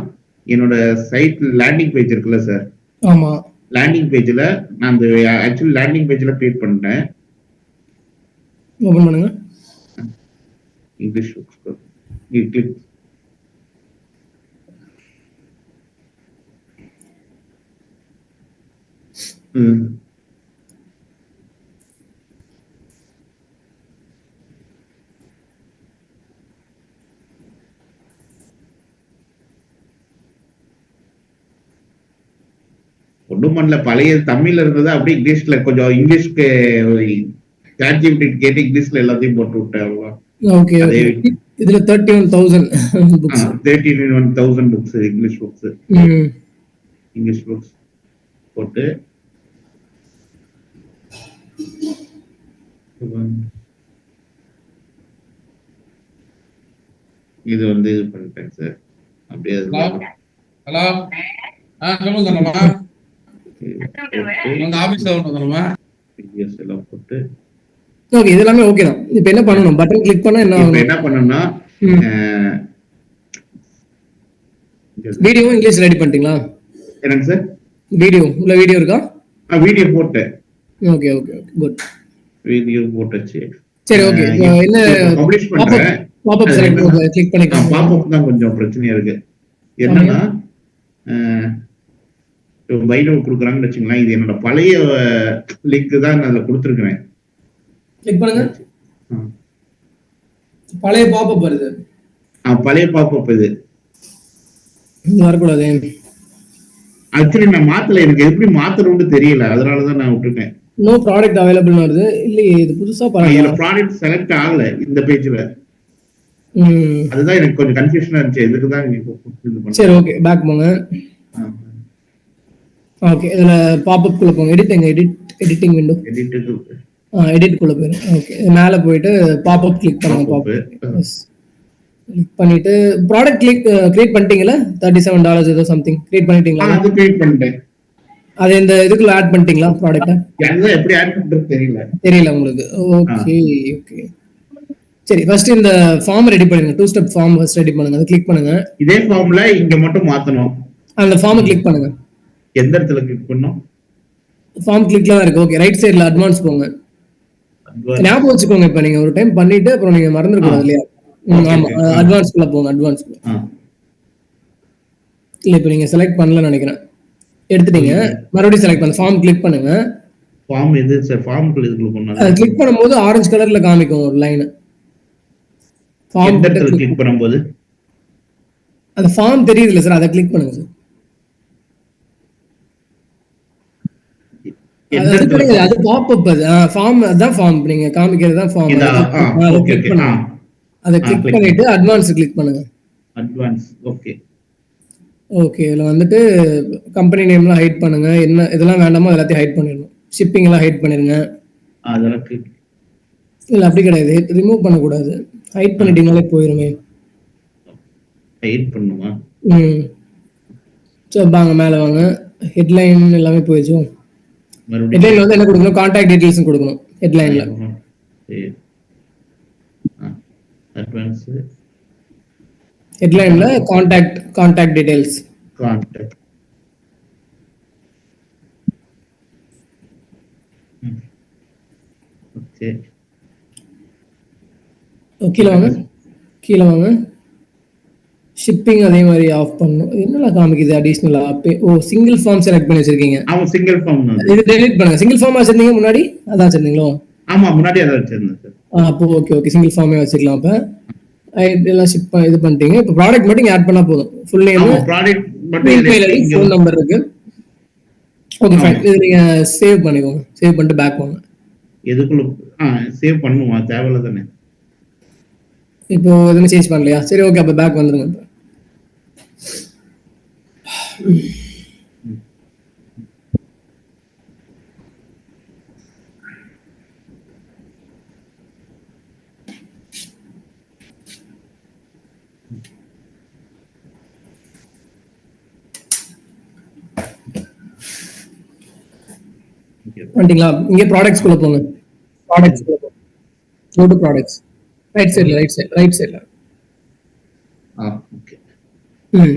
என்னோட சைட் லேண்டிங் பேஜ் இருக்குல்ல சார். ஆமா. லேண்டிங் பேஜ்ல நான் அந்த ஆக்சுவலி லேண்டிங் பேஜ்ல கிரியேட் பண்ணிட்டேன். ஓபன் பண்ணுங்க. English click. ஒன்றும் பண்ணல. பழைய தமிழ்ல இருந்தது அப்படியே இங்கிலீஷ்ல கொஞ்சம் இங்கிலீஷ்க்கு சாட்ஜிபிடி கேட்டு இங்கிலீஷ்ல எல்லாத்தையும் போட்டு விட்டேன். அவ்வளவா. ஓகே. இதுல 31,000 books. 31,000 books English books. English books போட்டு இது வந்து இது பண்ணிட்டேன் சார். அப்படியே ஹலோ சொல்லுங்க தரமா உங்க ஆபீஸ்ல தரமா பிடிஎஸ் எல்லாம் போட்டு. ஓகே இது எல்லாமே ஓகே தான். இப்போ என்ன பண்ணணும்? பட்டன் கிளிக் பண்ணா என்ன ஆகும்? என்ன பண்ணனும்னா வீடியோ இங்கிலீஷ் ரெடி பண்ணிட்டீங்களா? என்னங்க சார்? வீடியோ இருக்கா? வீடியோ போட்டேன். Okay okay okay good. Video போட்டுச்சு. சரி ஓகே. என்ன பப்ளிஷ் பண்றேன். பாப்அப் செலக்ட் கிளிக் பண்ணிக்கலாம். பாப்அப் தான் கொஞ்சம் பிரச்சனையா இருக்கு. என்னன்னா பைனோ கொடுக்குறாங்கன்னு வச்சுங்களேன். இது என்னோட பழைய லிங்க் தான் நான் அதில் கொடுத்துருக்கிறேன். கிளிக் பண்ணுங்க. பழைய பாப்அப் வருது. பழைய பாப்அப் இது வரக்கூடாது. ஆக்சுவலி நான் மாத்தல. எனக்கு எப்படி மாத்தணும்னு தெரியல. அதனாலதான் நான் விட்டுட்டேன். நோ ப்ராடக்ட் அவைலபிள் வருது. இல்லையே இது புதுசா பாருங்க. இதுல ப்ராடக்ட் செலக்ட் ஆகல இந்த பேஜ்ல. அதுதான் எனக்கு கொஞ்சம் கன்ஃபியூஷனா இருந்துச்சு. இதுக்கு தான். சரி ஓகே பேக் போங்க. ஓகே இதுல பாப்அப் குள்ள போங்க. Editing window. எடிட் குள்ள போயிரு. ஓகே மேல போயிட்டு பாப்அப் கிளிக் பண்ணுங்க. பாப்அப் கிளிக் பண்ணிட்டு ப்ராடக்ட் கிரியேட் பண்ணிட்டீங்களா? $37 ஏதோ சம்திங் கிரியேட் பண்ணிட்டீங்களா? அது கிரியேட் பண்ணிட்டேன். அது இந்த இதுக்குள்ள ஆட் பண்ணிட்டீங்களா ப்ராடக்ட்ட? அதுதான் எப்படி ஆட் பண்றது தெரியல உங்களுக்கு. ஓகே ஓகே சரி ஃபர்ஸ்ட் இந்த ஃபார்ம் ரெடி பண்ணுங்க. 2 ஸ்டெப் ஃபார்ம் ஃபர்ஸ்ட் ரெடி பண்ணுங்க. அதை கிளிக் பண்ணுங்க. இதே ஃபார்ம்ல இங்க மட்டும் மாத்தணும். அந்த ஃபார்மை கிளிக் பண்ணுங்க. எந்த இடத்துல கிளிக் பண்ணனும்? ஃபார்ம் கிளிக்ல தான் இருக்கு. ஓகே ரைட் சைடுல அட்வான்ஸ் போங்க. ஞாபகம் வச்சுக்கோங்க. இப்ப நீங்க ஒரு டைம் பண்ணிட்டு அப்புறம் நீங்க மறந்துட கூடாது இல்லையா? ஆமா அட்வான்ஸ் குள்ள போங்க. அட்வான்ஸ் இல்ல இப்ப நீங்க செலக்ட் பண்ணலன்னு நினைக்கிறேன். எடுத்துட்டீங்க. மறுபடியும் செலக்ட் பண்ணு. ஃபார்ம் கிளிக் பண்ணுங்க. ஃபார்ம் எது சார்? ஃபார்ம் இதுக்குள்ள போனா அது கிளிக் பண்ணும்போது ஆரஞ்சு கலர்ல காமிக்கும் ஒரு லைன். ஃபார்ம் கிளிக் பண்ணும்போது அந்த ஃபார்ம் தெரியுதுல சார், அதை கிளிக் பண்ணுங்க சார். அது பாப்அப். அது ஃபார்ம் அதான் ஃபார்ம் நீங்க காமிக்கிறது தான் ஃபார்ம். அதை கிளிக் பண்ணுங்க. அதை கிளிக் பண்ணிட்டு அட்வான்ஸ் கிளிக் பண்ணுங்க. Advance okay. ஓகே இதுல வந்துட்டு கம்பெனி நேம்லாம் ஹைட் பண்ணுங்க. என்ன இதெல்லாம் வேண்டாமோ எல்லாத்தையும் ஹைட் பண்ணிடணும். ஷிப்பிங் எல்லாம் ஹைட் பண்ணிருங்க. அதெல்லாம் இல்ல அப்படி கிடையாது. ரிமூவ் பண்ண கூடாது. ஹைட் பண்ணிட்டீங்களே போயிருமே. ஹைட் பண்ணுமா? சரி வாங்க மேல வாங்க. ஹெட்லைன் எல்லாமே போயிடுச்சு. ஹெட்லைன்ல வந்து என்ன கொடுக்கணும்? கான்டாக்ட் டீடைல்ஸ் கொடுக்கணும். ஹெட்லைன்ல அட்வான்ஸ் ஹெட்லைன்ல கான்டாக்ட் டீடைல்ஸ். Contact okay. கீழ வாங்க. ஷிப்பிங் அதே மாதிரி ஆஃப் பண்ணணும். என்னெல்லாம் காமிக்குது அடிஷ்னலா? சிங்கிள் ஃபார்ம் செலக்ட் பண்ணி வச்சிருக்கீங்க. அவன் சிங்கிள் ஃபார்ம். இது டெலிட் பண்ணுங்க. சிங்கிள் ஃபார்மா வச்சிருந்தீங்க முன்னாடி, அதான் வச்சிருந்தீங்களோ? ஆமா, முன்னாடி அதை வச்சிருந்தேன் சார். அப்போ ஓகே சிங்கிள் ஃபார்மே வச்சுக்கலாம். அப்ப இதெல்லாம் ஷிப் இது பண்ணிட்டீங்க. இப்போ ப்ராடக்ட் மட்டும் ஆட் பண்ணா போதும். ஃபுல் நேம், ப்ராடக்ட் மட்டும் இமெயில் ஐடி, ஃபோன் நம்பர் இருக்கு. Okay fine. இது நீங்க சேவ் பண்ணிக்கோங்க. சேவ் பண்ணிட்டு பேக் வாங்க. எதுக்குள்ள சேவ் பண்ணுமா? தேவையில்ல தானே. இப்போ எதுவும் சேஞ்ச் பண்ணலையா? சரி ஓகே, அப்ப பேக் வந்துருங்க. வந்துட்டீங்களா? இங்க ப்ராடக்ட்ஸ் குள்ள போங்க. ப்ராடக்ட்ஸ் குள்ள போங்க. Go to products. ரைட் சைடுல. ஓகே.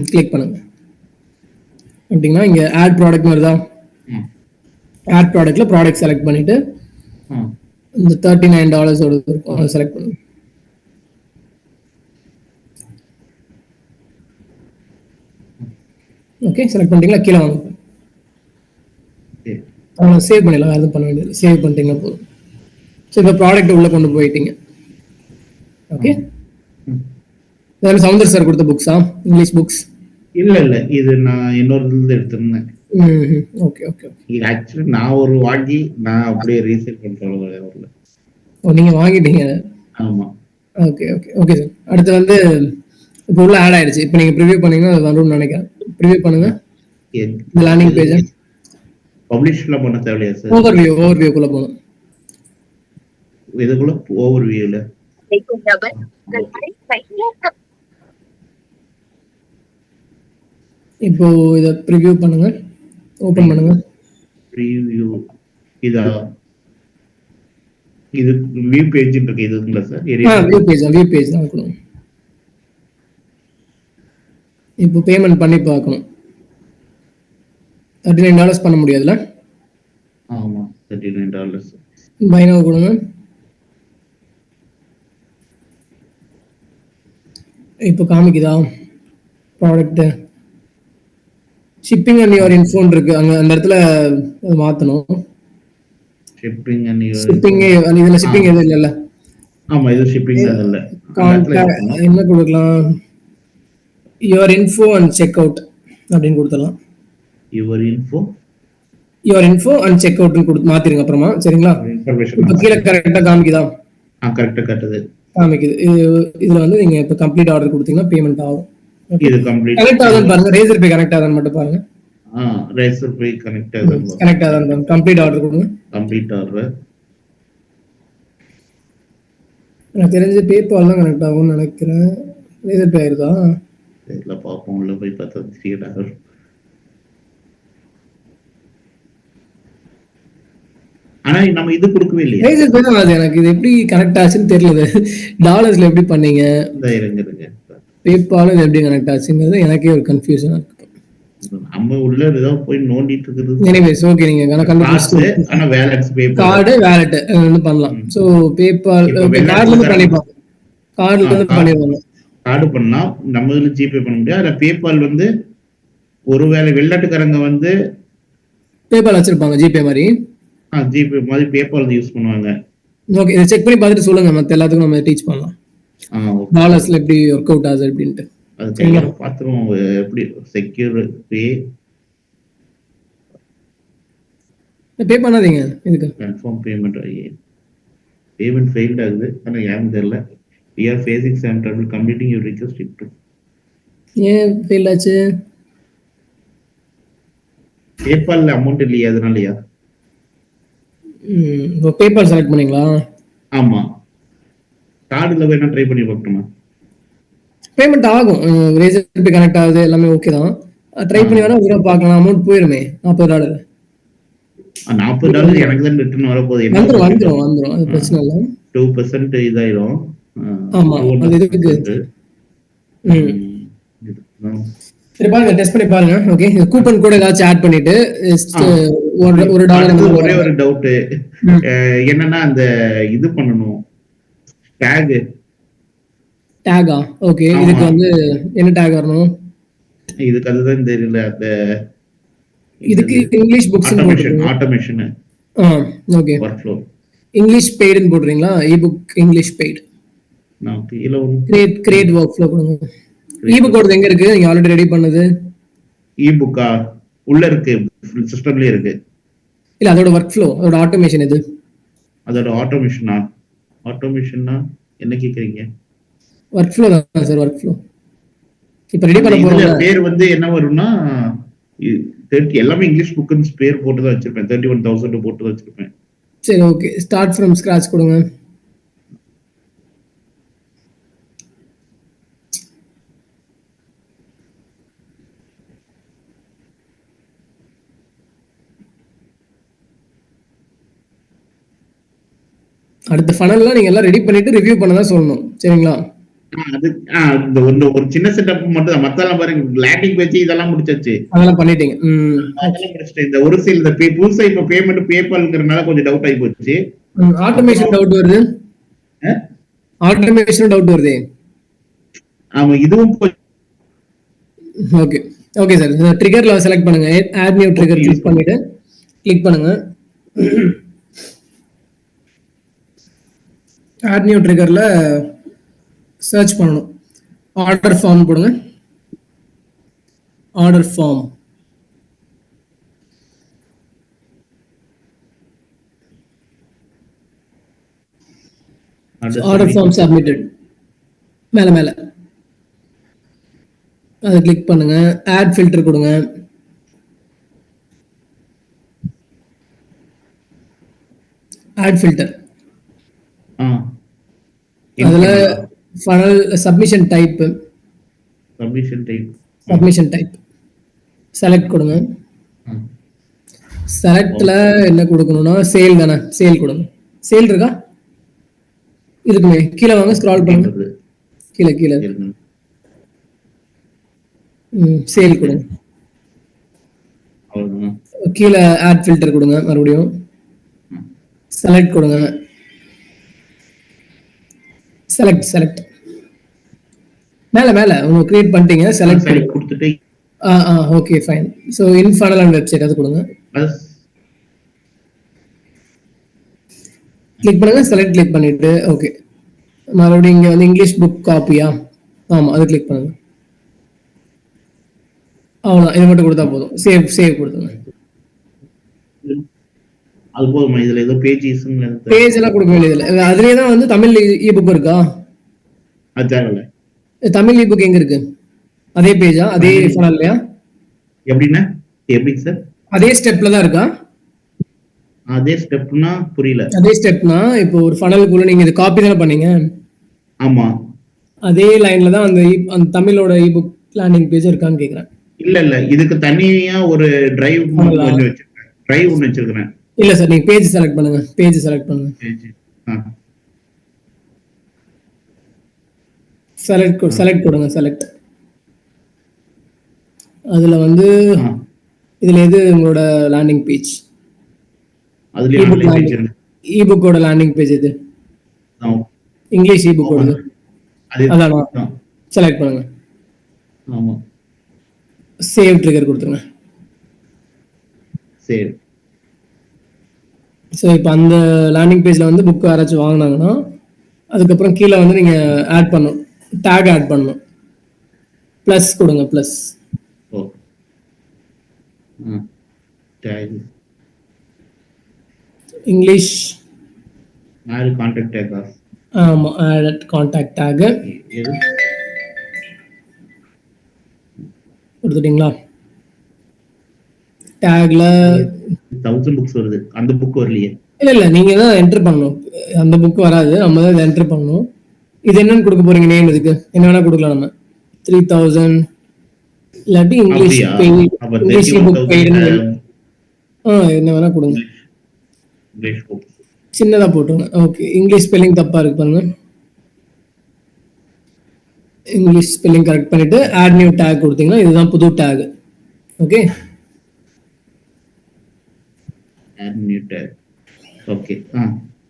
கிளிக் பண்ணுங்க. வந்துட்டீங்கன்னா இங்க ஆட் ப்ராடக்ட் வருதா? ஆட் ப்ராடக்ட்ல ப்ராடக்ட் செலக்ட் பண்ணிட்டு இந்த $39 ஓட இருக்கும், அதை செலக்ட் பண்ணுங்க. ஓகே, செலக்ட் பண்ணிட்டீங்களா? கீழே வாங்க. சேவ் பண்ணிடலாம். எதுவும் பண்ண வேண்டியது. சேவ் பண்ணிட்டீங்கன்னா போதும். சரி, இப்போ ப்ராடக்ட் உள்ள கொண்டு போயிட்டீங்க. ஓகே, சவுந்தர் சார் கொடுத்த புக்ஸா? English books? இல்ல, இது நான் இன்னொரு இதுல எடுத்திருந்தேன். ஓகே. இது ஆக்சுவலி நான் ஒரு வாங்கி நான் அப்படியே ரீசேல் பண்றேன். நீங்க வாங்கிட்டீங்க? ஆமா. Okay sir. அடுத்து வந்து இப்போ உள்ள ஆட் ஆயிடுச்சு. இப்போ நீங்க ப்ரிவியூ பண்ணீங்கன்னா அது வரும்னு நினைக்கிறேன். ப்ரிவியூ பண்ணுங்க. இந்த லேண்டிங் பேஜ் பப்ளிஷ்ல பண்ண தேவையா சார்? ஓவர்வியூக்குள்ள போகணும். இதுக்குள்ள ஓவர்வியூல இப்போ இத ப்ரிவியூ பண்ணுங்க. ஓபன் பண்ணுங்க. ப்ரிவியூ இதா? இது வியூ பேஜ் இருக்கு. இதுங்களா சார்? வியூ பேஜ் தான் இருக்கணும். இப்போ பேமெண்ட் பண்ணி பார்க்கணும். $39 பண்ண முடியாதுல? ஆமா, $39. பை நவ் கொடுங்க. இப்போ காமிக்குதா ப்ராடக்ட்? ஷிப்பிங் அண்ட் யுவர் இன்ஃபோன் இருக்கு. அங்க அந்த இடத்துல மாத்தணும். ஷிப்பிங் அண்ட் இதுல ஷிப்பிங் எதுவும் இல்லைல்ல? ஆமா, இது ஷிப்பிங் இல்ல. என்ன கொடுக்கலாம்? Your info and check out அப்படின்னு கொடுத்துடலாம். Your info and check out கொடுத்து மாத்திருங்க அப்புறமா. சரிங்களா? இப்போ கீழே கரெக்டா காமிக்குதா? கரெக்டா காட்டுது. காமிக்குது. இதுல வந்து நீங்க இப்போ கம்ப்ளீட் ஆர்டர் கொடுத்தீங்கன்னா பேமெண்ட் ஆகும். இது கம்ப்ளீட் கனெக்ட் ஆகுதுன்னு பாருங்க. ரேசர் பே கனெக்ட் ஆகுதுன்னு மட்டும் பாருங்க. ரேசர் பே கனெக்ட் ஆகுதுன்னு கம்ப்ளீட் ஆர்டர் கொடுங்க. Complete order. எனக்கு தெரிஞ்ச பேபால் தான் கனெக்ட் ஆகும்னு நினைக்கிறேன். ரேசர் பே ஆயிருதா? இல்ல, பாப்போம். உள்ள போய் பார்த்தா $3. ஆனா நம்ம இது கொடுக்கவே இல்லையா? ரேசர் பே தான். எனக்கு இது எப்படி கனெக்ட் ஆச்சுன்னு தெரியல. டாலர்ஸ்ல எப்படி பண்ணீங்க? இருங்க. பேபால் இது எப்படி கனெக்ட் ஆச்சுங்கிறது எனக்கே ஒரு கன்ஃபியூஷனா இருக்கு. நம்ம உள்ள ஏதோ போய் நோண்டிட்டு இருக்குது. எனிவேஸ் ஓகே, நீங்க கண்டுபிடிச்சிட்டு ஆனா வாலெட்ஸ் கார்டு வாலெட் வந்து பண்ணலாம். சோ பேபால் கார்ட்ல இருந்து பண்ணிப்பாங்க. கார்ட்ல இருந்து பண்ணிடுவாங்க. கார்டு பண்ணா நம்ம இதுல ஜிபே பண்ண முடியாது. ஆனா பேபால் வந்து ஒருவேளை வெளிநாட்டுக்காரங்க வந்து பேபால் வச்சிருப்பாங்க ஜிபே மாதிரி. ஜிபே மாதிரி பேபால் யூஸ் பண்ணுவாங்க. ஓகே, இதை செக் பண்ணி பார்த்துட்டு சொல்லுங்க. மத்த எல்லாத்துக்கும் நம்ம டீச் பண்ணலாம். டாலர்ஸ்ல எப்படி ஒர்க் அவுட் ஆகுது அப்படின்ட்டு அது பாத்துருவோம். எப்படி செக்யூர் பே பண்ணாதீங்க. இதுக்கு கன்ஃபார்ம் பேமெண்ட் ஃபெயில்ட் ஆகுது. ஆனா ஏன் தெரியல. we are facing some trouble completing your request. ஏன் ஃபெயில் ஆச்சு? பேபால்ல அமௌண்ட் இல்லையா? அதனாலயா? பேபால் செலக்ட் பண்ணீங்களா? ஆமா. கார்டுல வேணா ட்ரை பண்ணி பார்க்கணுமா? பேமெண்ட் ஆகும். ரேசர் பே கனெக்ட் ஆகுது, எல்லாமே ஓகே தான். ட்ரை பண்ணி வேணா உள்ள பார்க்கலாம். அமௌண்ட் போயிருமே $40. $40 எனக்கு தான் ரிட்டர்ன் வர போகுது. வந்துரும். அது பிரச்சனை இல்ல. 2% இதாயிரும். ஆமா, அது இதுக்கு. சரி பாருங்க, டெஸ்ட் பண்ணி பாருங்க. ஓகே, கூப்பன் கூட ஏதாச்சும் ஆட் பண்ணிட்டு $1 ஒரே ஒரு டவுட் என்னன்னா, அந்த இது பண்ணணும். டேகா ஓகே. ஆமா. இதுக்கு வந்து என்ன டேக் வரணும்? இதுக்கு அதுதான் தெரியல. அந்த இதுக்கு இங்கிலீஷ் புக்ஸ்னு ஆட்டோமேஷன் போட்டுருங்க. ஓகே. Work flow. இங்கிலீஷ் பெய்டுன்னு போடுறீங்களா? Ebook English paid. நான் கீழ ஒண்ணு கிரியேட் ஒர்க் ஃப்ளோ கொடுங்க. இபுக் ஓடது எங்க இருக்கு? நீங்க ஆல்ரெடி ரெடி பண்ணது. இபுக்கா உள்ள இருக்கு, சிஸ்டம்லயே இருக்கு. இல்ல அதோட ஒர்க் ஃப்ளோ, அதோட ஆட்டோமேஷன் எது? அதோட ஆட்டோமேஷன்னா என்ன கேக்குறீங்க? ஒர்க் ஃப்ளோ தான் சார், ஒர்க் ஃப்ளோ. இப்ப ரெடி அந்த பண்ண இதுல போறோம்ல. பேர் வந்து என்ன வரும்னா, எல்லாமே இங்கிலீஷ் புக்குன்னு பேர் போட்டு தான் வச்சிருப்பேன். 31,000 போட்டு தான் வச்சிருப்பேன். சரி ஓகே. ஸ்டார்ட் ஃப்ரம் ஸ்கிராச் கொடுங்க. அடுத்த ஃபனல்லாம் நீங்க எல்லாம் ரெடி பண்ணிட்டு ரிவ்யூ பண்ணதான் சொல்லணும். சரிங்களா? அது இந்த ஒரு சின்ன செட்டப் மட்டும் தான். மத்தெல்லாம் பாருங்க, லேண்டிங் பேஜ் இதெல்லாம் முடிச்சாச்சு. அதெல்லாம் பண்ணிட்டீங்க. அதெல்லாம் முடிச்சிட்டேன். இந்த ஒரு சில புதுசா இப்ப பேமெண்ட் பேபால்ங்கிறனால கொஞ்சம் டவுட் ஆகி போச்சு. ஆட்டோமேஷன் டவுட் வருது. ஆட்டோமேஷன் டவுட் வருது. ஆமா, இதுவும் ஓகே ஓகே சார். ட்ரிகர்ல செலக்ட் பண்ணுங்க. ஆட் நியூ ட்ரிகர் கிளிக் பண்ணிட்டு கிளிக் பண்ணுங்க. ஆட் நியூ ட்ரிகர்ல சர்ச் பண்ணணும். ஆர்டர் ஃபார்ம் போடுங்க. Order form. Order form submitted. மேல மேல அதை கிளிக் பண்ணுங்க. ஆட் ஃபில்டர் கொடுங்க. Add filter. அதுல funnel submission type. Submission type select கொடுங்க. செலக்ட்ல என்ன கொடுக்கணும்னா சேல் தானே, சேல் கொடுங்க. சேல் இருக்கா? இருக்குமே. கீழே வாங்க, ஸ்க்ரால் பண்ணுங்க. கீழே கீழே சேல் கொடுங்க. கீழே ஆட் ஃபில்டர் கொடுங்க. மறுபடியும் செலக்ட் கொடுங்க. செலக்ட் மேல மேல உங்க கிரியேட் பண்ணிட்டீங்க. செலக்ட் கொடுத்துட்டு okay fine. So in funnel and website அது கொடுங்க. கிளிக் பண்ணுங்க. செலக்ட் கிளிக் பண்ணிட்டு ஓகே. மறுபடியும் இங்க வந்து இங்கிலீஷ் புக் காப்பியா? ஆமா, அது கிளிக் பண்ணுங்க. அவ்வளவுதான். இது மட்டும் கொடுத்தா போதும். சேவ் கொடுத்துங்க. அது போதுமா? இதுல ஏதோ பேஜ் எல்லாம் கொடுக்க வேண்டியதில்லை. அதுலயே தான் வந்து தமிழ் இபுக் இருக்கா? அது தமிழ் இபுக் எங்க இருக்கு? அதே பேஜா? அதே ஃபனல்லையா? எப்படின்னா எப்படி சார்? அதே ஸ்டெப்ல தான் இருக்கா? அதே ஸ்டெப்னா புரியல. அதே ஸ்டெப்னா இப்போ ஒரு ஃபனலுக்குள்ள நீங்க இது காப்பி தானே பண்ணீங்க? ஆமா, அதே லைன்ல தான் அந்த தமிழோட இபுக் லேண்டிங் பேஜ் இருக்கான்னு கேக்குறேன். இல்ல இதுக்கு தனியா ஒரு டிரைவ் கொஞ்சம் வச்சிருக்கேன். டிரைவ் ஒன்னு வச்சிருக்கேன். இல்ல சார், நீங்க பேஜ் செலக்ட் பண்ணுங்க. பேஜ் செலக்ட் பண்ணுங்க. செலக்ட் கொடுங்க. செலக்ட். அதுல வந்து இதுல எது உங்களோட லேண்டிங் பேஜ்? இபுக்கோட லேண்டிங் பேஜ் எது? இங்கிலீஷ் இபுக்கோட. அதான் செலக்ட் பண்ணுங்க. ஆமா, சேவ் ட்ரிகர் கொடுத்துருங்க. சேவ். ஸோ இப்போ அந்த லேண்டிங் பேஜ்ல வந்து புக் யாராச்சும் வாங்கினாங்கன்னா அதுக்கப்புறம் கீழே வந்து நீங்க ஆட் பண்ணணும். டேக் ஆட் பண்ணணும். ப்ளஸ் கொடுங்க. Plus English add contact tag. ஆமா, ஆட் கான்டாக்ட் டேக் கொடுத்துட்டீங்களா? டேக்ல 1000 புக்ஸ் வருது. அந்த புக் வரலையே. இல்ல நீங்க தான் என்டர் பண்ணணும். அந்த புக் வராது, நம்ம தான் என்டர் பண்ணணும். இது என்னன்னு கொடுக்க போறீங்க? நேம் இதுக்கு என்ன வேணா கொடுக்கலாம். நம்ம 3000 இல்லாட்டி இங்கிலீஷ் புக் பெய்டு என்ன வேணா கொடுங்க. சின்னதா போட்டுங்க. ஓகே. இங்கிலீஷ் ஸ்பெல்லிங் தப்பா இருக்கு பாருங்க. இங்கிலீஷ் ஸ்பெல்லிங் கரெக்ட் பண்ணிட்டு ஆட் நியூ டேக் கொடுத்தீங்கன்னா இதுதான் புது டேக். Okay. Add new tag. Okay.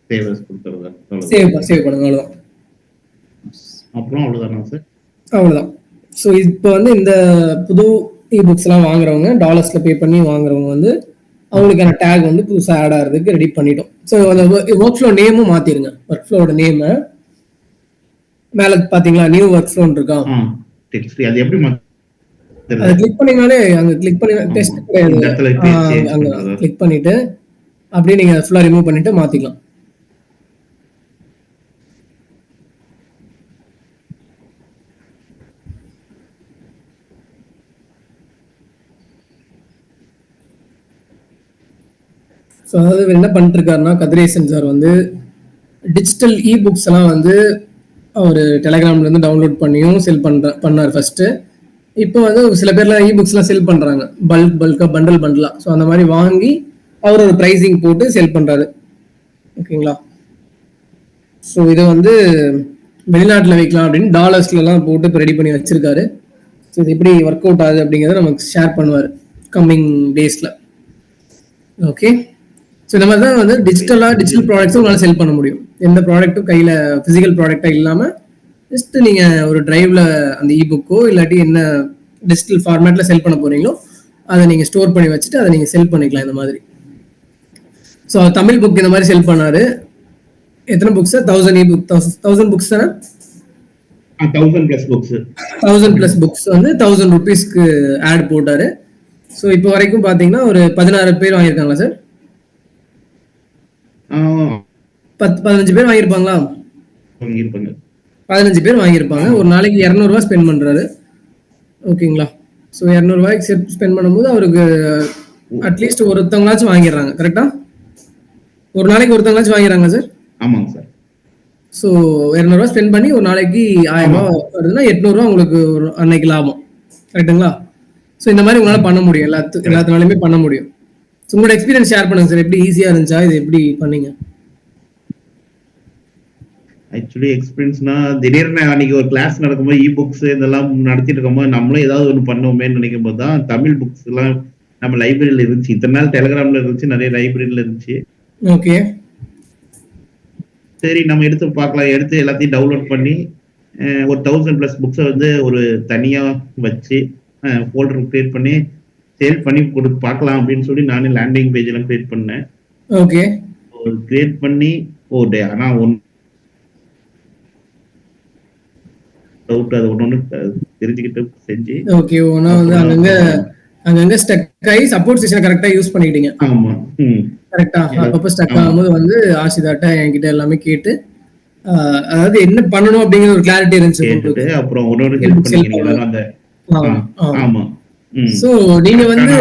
Save பண்ணுங்க. அவ்வளவுதான். அப்புறம் அவ்வளவுதானா சார்? அவ்வளவுதான். ஸோ இப்போ வந்து இந்த புது இபுக்ஸ்லாம் வாங்குறவங்க டாலர்ஸ்ல பே பண்ணி வாங்குறவங்க வந்து அவங்களுக்கான டேக் வந்து புதுசாக ஆட் ஆகிறதுக்கு ரெடி பண்ணிட்டோம். ஸோ அந்த ஒர்க் ஃப்ளோ நேமும் மாத்திருங்க. ஒர்க் ஃப்ளோட நேமை மேல பாத்தீங்களா, நியூ ஒர்க் ஃப்ளோ இருக்கா, டெக்ஸ்ட் அது எப்படி அதை கிளிக் பண்ணீங்கனாலே அங்க கிளிக் பண்ணி டெஸ்ட் கிடையாது, இந்த இடத்துல சேஞ்ச் அங்க பண்றதா? கிளிக் பண்ணிட்டு அப்படியே நீங்க ஃபுல்லா ரிமூவ் பண்ணிட்டு மாத்திக்கலாம். ஸோ அதாவது இவர் என்ன பண்ணிட்டு இருக்காருன்னா, கதிரேசன் சார் வந்து டிஜிட்டல் இ புக்ஸ் எல்லாம் வந்து அவர் டெலிகிராம்ல இருந்து டவுன்லோட் பண்ணியும் செல் பண்ணார் ஃபர்ஸ்ட். இப்போ வந்து சில பேர்லாம் இ புக்ஸ்லாம் செல் பண்றாங்க பல்கா பண்டலா. ஸோ அந்த மாதிரி வாங்கி அவர் ஒரு ப்ரைஸிங் போட்டு செல் பண்றாரு. ஓகேங்களா? ஸோ இதை வந்து வெளிநாட்டில் வைக்கலாம் அப்படின்னு டாலர்ஸ்லாம் போட்டு இப்போ ரெடி பண்ணி வச்சிருக்காரு. ஸோ இது எப்படி ஒர்க் அவுட் ஆகுது அப்படிங்கிறத நமக்கு ஷேர் பண்ணுவார் கம்மிங் டேஸ்ல. ஓகே. ஸோ இந்த மாதிரி தான் வந்து டிஜிட்டல் ப்ராடக்ட்ஸும் உங்களால் செல் பண்ண முடியும். எந்த ப்ராடக்ட்டும் கையில் ஃபிசிக்கல் ப்ராடக்டாக இல்லாமல் ஜஸ்ட் நீங்கள் ஒரு டிரைவில் அந்த இ புக்கோ இல்லாட்டி என்ன டிஜிட்டல் ஃபார்மேட்டில் செல் பண்ண போகிறீங்களோ அதை நீங்கள் ஸ்டோர் பண்ணி வச்சுட்டு அதை நீங்கள் செல் பண்ணிக்கலாம் இந்த மாதிரி. ஸோ தமிழ் புக் இந்த மாதிரி செல் பண்ணாரு. எத்தனை புக்ஸ்? 1000 இ புக், 1000 புக்ஸ் தானே? 1000+ புக்ஸ் வந்து 1000 rupeesக்கு ஆட் போட்டாரு. ஸோ இப்போ வரைக்கும் பார்த்தீங்கன்னா ஒரு 16 பேர் வாங்கியிருக்காங்களா சார்? 15 பேர் வாங்கியிருப்பாங்களா? 15 பேர் வாங்கியிருப்பாங்க. ஒரு நாளைக்கு 200 ரூபாய் ஸ்பெண்ட் பண்றாரு. ஓகேங்களா? ஸோ 200 ரூபாய்க்கு ஸ்பெண்ட் பண்ணும்போது அவருக்கு அட்லீஸ்ட் ஒருத்தவங்களாச்சும் வாங்கிடுறாங்க. கரெக்டா? ஒரு நாளைக்கு ஒருத்தவங்களாச்சும் வாங்கிடுறாங்க சார்? ஆமாங்க சார். ஸோ 200 ரூபாய் ஸ்பெண்ட் பண்ணி ஒரு நாளைக்கு 1000 ரூபாய் வருதுன்னா 800 ரூபாய் உங்களுக்கு ஒரு அன்னைக்கு லாபம். கரெக்டுங்களா? ஸோ இந்த மாதிரி உங்களால பண்ண முடியும், எல்லாத்தினாலுமே பண்ண முடியும். ஸோ உங்களோட எக்ஸ்பீரியன்ஸ் ஷேர் பண்ணுங்க சார். எப்படி ஈஸியா இருந்துச்சா? இது எப்படி பண்ணீங்க? ஆக்சுவலி எக்ஸ்பீரியன்ஸ்னா திடீர்னு அன்னைக்கு ஒரு கிளாஸ் நடக்கும்போது இ புக்ஸ் இதெல்லாம் நடத்திட்டு இருக்கும்போது நம்மளும் ஏதாவது ஒன்று பண்ணுவோமே நினைக்கும் போது தான் தமிழ் புக்ஸ் எல்லாம் நம்ம லைப்ரரியில இருந்துச்சு. இத்தனை நாள் டெலிகிராம்ல இருந்துச்சு, நிறைய லைப்ரரியில இருந்துச்சு. ஓகே, சரி நம்ம எடுத்து பார்க்கலாம், எடுத்து எல்லாத்தையும் டவுன்லோட் பண்ணி ஒரு 1000+ புக்ஸை வந்து ஒரு தனியா வச்சு ஃபோல்டர் கிரியேட் பண்ணி சேல் பண்ணி கொடுத்து பார்க்கலாம் அப்படின்னு சொல்லி நானே லேண்டிங் பேஜ் எல்லாம் கிரியேட் பண்ணேன். ஓகே, கிரியேட் பண்ணி ஆனா டவுட் அது ஒண்ணு தெரிஞ்சுக்கிட்டு செஞ்சு ஓகே. ஓனா வந்து அங்கங்க ஸ்டக் ஆகி சப்போர்ட் செஷன் கரெக்டா யூஸ் பண்ணிட்டீங்க. ஆமா, கரெக்டா? அப்பப்ப ஸ்டக் ஆகும்போது வந்து ஆஷிதாட்ட என்கிட்ட எல்லாமே கேட்டு அதாவது என்ன பண்ணணும் அப்படிங்கிற ஒரு கிளாரிட்டி இருந்துச்சு. அப்புறம் ஒன்னொரு ஹெல்ப் பண்ணிக்கிறீங்க அந்த. ஆமா. சோ நீங்க வந்து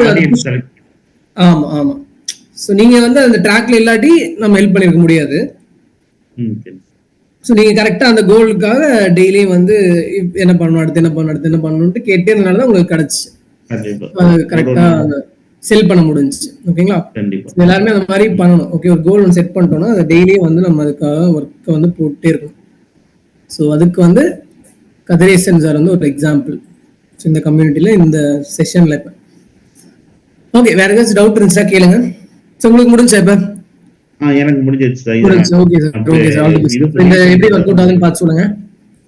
ஆமா ஆமா சோ நீங்க வந்து அந்த ட்ராக்ல இல்லாட்டி நம்ம ஹெல்ப் பண்ணிருக்க முடியாது. ஸோ நீங்க கரெக்டா அந்த கோலுக்காக டெய்லியும் வந்து என்ன பண்ணணும், அடுத்து என்ன பண்ணணும்ட்டு கேட்டே இருந்தனால தான் உங்களுக்கு கிடைச்சு கரெக்டா செல் பண்ண முடிஞ்சிச்சு. ஓகேங்களா? எல்லாருமே அந்த மாதிரி பண்ணணும். ஓகே, ஒரு கோல் ஒன்று செட் பண்ணிட்டோம்னா அதை டெய்லியும் வந்து நம்ம அதுக்காக ஒர்க்கை வந்து போட்டே இருக்கணும். ஸோ அதுக்கு வந்து கதிரேசன் சார் வந்து ஒரு எக்ஸாம்பிள் இந்த கம்யூனிட்டியில இந்த செஷன்ல. இப்போ ஓகே, வேற ஏதாச்சும் டவுட் இருந்துச்சா கேளுங்க. ஸோ உங்களுக்கு முடிஞ்சா இப்ப? எனக்கு முடிஞ்சிருச்சு sir. Okay sir, okay sir. இந்த எப்படி ஒர்க் அவுட் ஆகுதுன்னு பார்த்து சொல்லுங்க.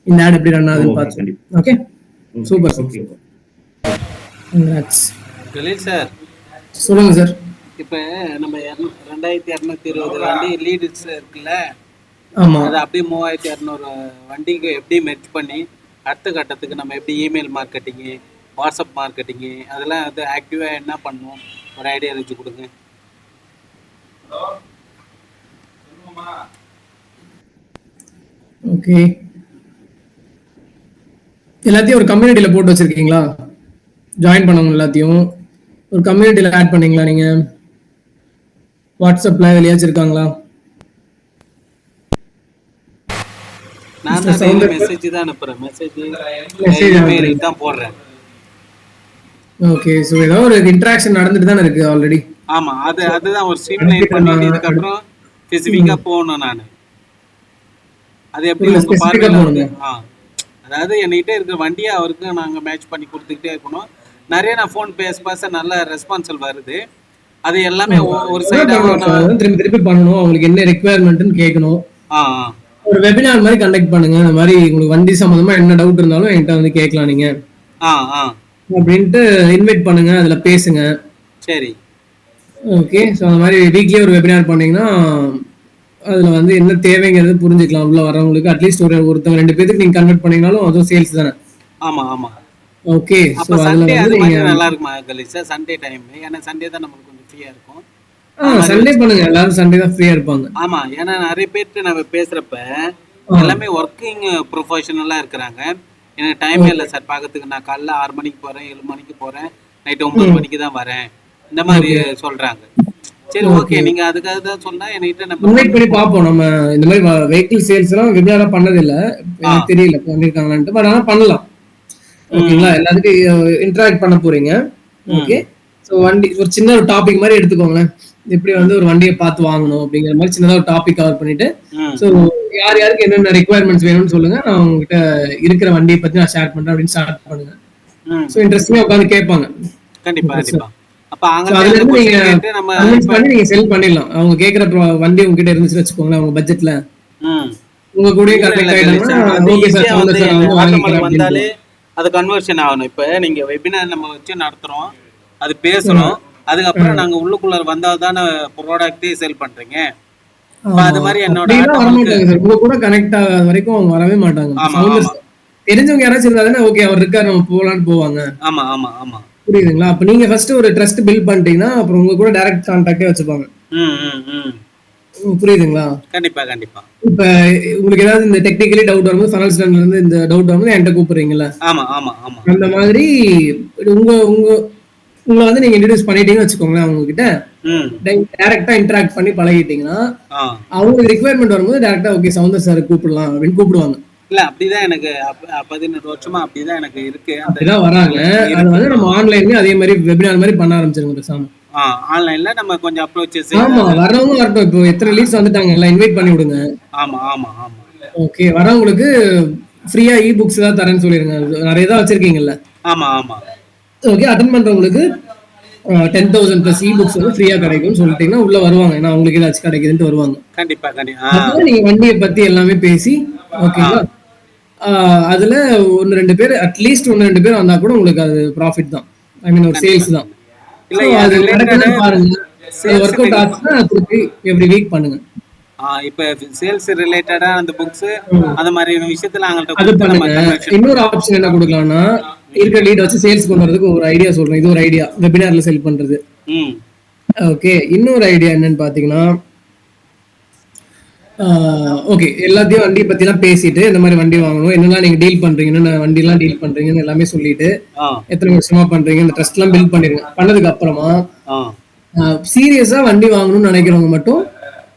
இந்த ஆட் எப்படி ரன் ஆகுதுன்னு பார்த்து சொல்லுங்க. Okay, super sir. Congrats. Khalil sir சொல்லுங்க சார். இப்போ நம்ம 2220 வண்டி லீட்ஸ் இருக்குல்ல, ஆமா, அது அப்படியே 3200 வண்டிக்கு எப்படி மெர்ஜ் பண்ணி அடுத்த கட்டத்துக்கு நம்ம எப்படி இமெயில் மார்க்கெட்டிங்கு, வாட்ஸ்அப் மார்க்கெட்டிங்கு அதெல்லாம் வந்து ஆக்டிவாக என்ன பண்ணுவோம், ஒரு ஐடியா இருந்துச்சு கொடுங்க. ஓகே, எல்லாத்தையும் ஒரு கம்யூனிட்டியில போட்டு வச்சிருக்கீங்களா? ஜாயின் பண்ணவங்க எல்லாத்தையும் ஒரு கம்யூனிட்டியில ஆட் பண்ணீங்களா? நீங்க வாட்ஸ்அப்ல எதுலயாச்சும் இருக்காங்களா? நான் தான் மெசேஜ் தான் அனுப்புறேன், மெசேஜ் தான் போடுறேன். ஓகே, சோ ஏதோ ஒரு இன்டராக்ஷன் நடந்துட்டு தானே இருக்கு ஆல்ரெடி. ஆமா, அதுதான் ஒரு ஸ்ட்ரீம்லைன் பண்ணிட்டு இதுக்கு அப்புறம் ஸ்பெசிஃபிக்கா போகணும். நான் அது எப்படி உங்க பார்வையில அதாவது என்கிட்ட இருக்க வண்டியை அவருக்கு நாங்கள் மேட்ச் பண்ணி கொடுத்துக்கிட்டே இருக்கணும். நிறைய நான் ஃபோன் பேச நல்ல ரெஸ்பான்சிபிள் வருது. அது எல்லாமே ஒரு சைடாக திருப்பி பண்ணணும். அவங்களுக்கு என்ன ரெக்குயர்மெண்ட்னு கேட்கணும். ஒரு வெபினார் மாதிரி கண்டக்ட் பண்ணுங்க. அந்த மாதிரி உங்களுக்கு வண்டி சம்பந்தமா என்ன டவுட் இருந்தாலும் என்கிட்ட வந்து கேட்கலாம் நீங்க ஆ ஆ அப்படின்ட்டு இன்வைட் பண்ணுங்க. அதுல பேசுங்க. சரி ஓகே. ஸோ அந்த மாதிரி வீக்லி ஒரு வெபினார் பண்ணீங்கன்னா அதுல வந்து என்ன தேவைங்கிறது புரிஞ்சுக்கலாம். உள்ள வரவங்களுக்கு அட்லீஸ்ட் ஒருத்தவங்க 2 பேருக்கு நீங்க கன்வெர்ட் பண்ணீங்கனாலும் அதுவும் சேல்ஸ் தானே. ஆமா ஆமா. ஓகே. ஸோ அப்ப அதுல சண்டே வந்து அது நீங்க மாதிரி நல்லா இருக்குமா கலீசா? சண்டே டைம், ஏன்னா சண்டே தான் நம்மளுக்கு கொஞ்சம் ஃப்ரீயா இருக்கும். சண்டே பண்ணுங்க. எல்லாரும் சண்டே தான் ஃப்ரீயா இருப்பாங்க. ஆமா, ஏன்னா நிறைய பேர்ட்டு நம்ம பேசுறப்ப எல்லாமே ஒர்க்கிங் ப்ரொஃபஷனலா இருக்கிறாங்க. எனக்கு டைமே இல்லை சார் பார்க்கறதுக்கு. நான் காலைல 6 மணிக்கு போறேன், 7 மணிக்கு போறேன், நைட் 9 மணிக்கு தான் வரேன், இந்த மாதிரி சொல்றாங்க. சரி ஓகே, நீங்க அதுக்காக தான் சொன்னா என்கிட்ட நம்ம இன்வைட் பண்ணி பார்ப்போம். நம்ம இந்த மாதிரி வெஹிக்கிள் சேல்ஸ் எல்லாம் வெபினாரா பண்ணது இல்ல. எனக்கு தெரியல பண்ணிருக்காங்கன்ட்டு. பட் ஆனா பண்ணலாம். ஓகேங்களா? எல்லாத்துக்கும் இன்டராக்ட் பண்ண போறீங்க. ஓகே. ஸோ வண்டி ஒரு சின்ன ஒரு டாபிக் மாதிரி எடுத்துக்கோங்களேன். எப்படி வந்து ஒரு வண்டியை பார்த்து வாங்கணும் அப்படிங்கிற மாதிரி சின்னதா ஒரு டாபிக் கவர் பண்ணிட்டு, ஸோ யார் யாருக்கு என்னென்ன ரெக்குவயர்மெண்ட்ஸ் வேணும்னு சொல்லுங்க, நான் உங்ககிட்ட இருக்கிற வண்டியை பத்தி நான் ஷேர் பண்றேன் அப்படின்னு ஸ்டார்ட் பண்ணுங்க. ஸோ இன்ட்ரெஸ்டிங்கா உட்காந்து கேட்பாங்க. கண்டிப்பா கண்டிப்பா. அப்ப அதுல இருந்து நீங்க கன்வின்ஸ் பண்ணி நீங்க செல் பண்ணிடலாம். அவங்க கேக்குற வண்டி உங்ககிட்ட இருந்துச்சு வச்சுக்கோங்களேன், உங்க பட்ஜெட்ல உங்க கூட கனெக்ட் ஆயிட்டாங்கன்னா ஓகே சார் சவுந்தர் சார் வந்து வாங்கிக்கலாம் வந்தாலே அது கன்வர்ஷன் ஆகணும். இப்ப நீங்க வெபினார் நம்ம வச்சு நடத்துறோம், அது பேசுறோம், அதுக்கப்புறம் நாங்க உள்ளுக்குள்ள வந்தாதான ப்ராடக்ட்டே சேல் பண்றீங்க. அது மாதிரி என்னோட உங்க கூட கனெக்ட் ஆகாத வரைக்கும் அவங்க வரவே மாட்டாங்க. சவுந்தர் தெரிஞ்சவங்க யாராச்சும் இருந்தாதானே ஓகே அவர் இருக்காரு நம்ம போகலான்னு போவாங்க. ஆமா ஆமா ஆமா, புரியுதுங்களா? அப்ப நீங்க ஃபர்ஸ்ட் ஒரு ட்ரஸ்ட் பில்ட் பண்ணிட்டீங்கன்னா அப்புறம் உங்க கூட டைரக்ட் கான்டாக்டே வச்சுப்பாங்க. புரியுதுங்களா? கண்டிப்பா கண்டிப்பா. இப்ப உங்களுக்கு ஏதாவது இந்த டெக்னிக்கலி டவுட் வரும்போது ஃபைனல் ஸ்டாண்டர்ட்ல இருந்து இந்த டவுட் வரும்போது என்கிட்ட கூப்பிடுறீங்கல்ல? ஆமா ஆமா ஆமா. அந்த மாதிரி உங்க உங்க உங்களை வந்து நீங்க இன்ட்ரோடியூஸ் பண்ணிட்டீங்கன்னு வச்சுக்கோங்களேன், அவங்க கிட்ட டைரக்டா இன்டராக்ட் பண்ணி பழகிட்டீங்கன்னா அவங்களுக்கு ரிக்வயர்மெண்ட் வரும்போது டைரக்டா ஓகே சவுந்தர் சார் கூப்பிடலாம் அப்படின்னு கூப்பிடுவாங்க. இல்ல அப்படிதான் எனக்கு 18 வருஷமா அப்படிதான் எனக்கு இருக்கு. அப்படிதான் வராங்க. அது வந்து நம்ம ஆன்லைன்லயே அதே மாதிரி வெபினார் மாதிரி பண்ண ஆரம்பிச்சிருங்க பேசாம. ஆன்லைன்ல நம்ம கொஞ்சம் அப்ரோச்சஸ். ஆமா, வரவங்க வரட்டும். இப்போ எத்தனை லீட்ஸ் வந்துட்டாங்க எல்லாம் இன்வைட் பண்ணி விடுங்க. ஆமா ஆமா ஆமா. ஓகே, வரவங்களுக்கு ஃப்ரீயா இ புக்ஸ் தான் தரேன்னு சொல்லிருங்க. நிறைய தான் வச்சிருக்கீங்கல்ல? ஆமா ஆமா. ஓகே, அட்டெண்ட் பண்றவங்களுக்கு 10,000 பிளஸ் இ புக்ஸ் வந்து ஃப்ரீயா கிடைக்கும்னு சொல்லிட்டீங்கன்னா உள்ள வருவாங்க. ஏன்னா அவங்களுக்கு ஏதாச்சும் கிடைக்குதுன்னு வருவாங்க. கண்டிப்பா கண்டிப்பா. அப்போ நீங்க வண்டியை பத்தி எல்லாமே பேசி ஓகேங்களா, அதுல 1-2 பேர் அட்லீஸ்ட் 1-2 பேர் வந்தா கூட உங்களுக்கு அது ப்ராஃபிட் தான். ஐ மீன் ஒரு சேல்ஸ் தான். இல்ல அது நடக்குதுன்னு பாருங்க. அது ஒர்க் அவுட் ஆச்சுன்னா திருப்பி எவ்ரி வீக் பண்ணுங்க. இப்ப சேல்ஸ் ரிலேட்டடா அந்த புக்ஸ் அந்த மாதிரி விஷயத்துல அது பண்ணுங்க. இன்னொரு ஆப்ஷன் என்ன கொடுக்கலாம்னா, இருக்கிற லீட் வச்சு சேல்ஸ் கொண்டு வரதுக்கு ஒரு ஐடியா சொல்றேன். இது ஒரு ஐடியா, வெபினார்ல செல் பண்றது. ஓகே, இன்னொரு ஐடியா என்னன்னு பாத்தீங்கன்னா, ஓகே எல்லாத்தையும் வண்டி பத்தி எல்லாம் பேசிட்டு இந்த மாதிரி வண்டி வாங்கணும், என்னெல்லாம் நீங்க டீல் பண்றீங்க, என்ன வண்டி எல்லாம் டீல் பண்றீங்கன்னு எல்லாமே சொல்லிட்டு எத்தனை வருஷமா பண்றீங்க இந்த ட்ரஸ்ட் எல்லாம் பில்ட் பண்ணிருங்க. பண்ணதுக்கு அப்புறமா சீரியஸா வண்டி வாங்கணும்னு நினைக்கிறவங்க மட்டும்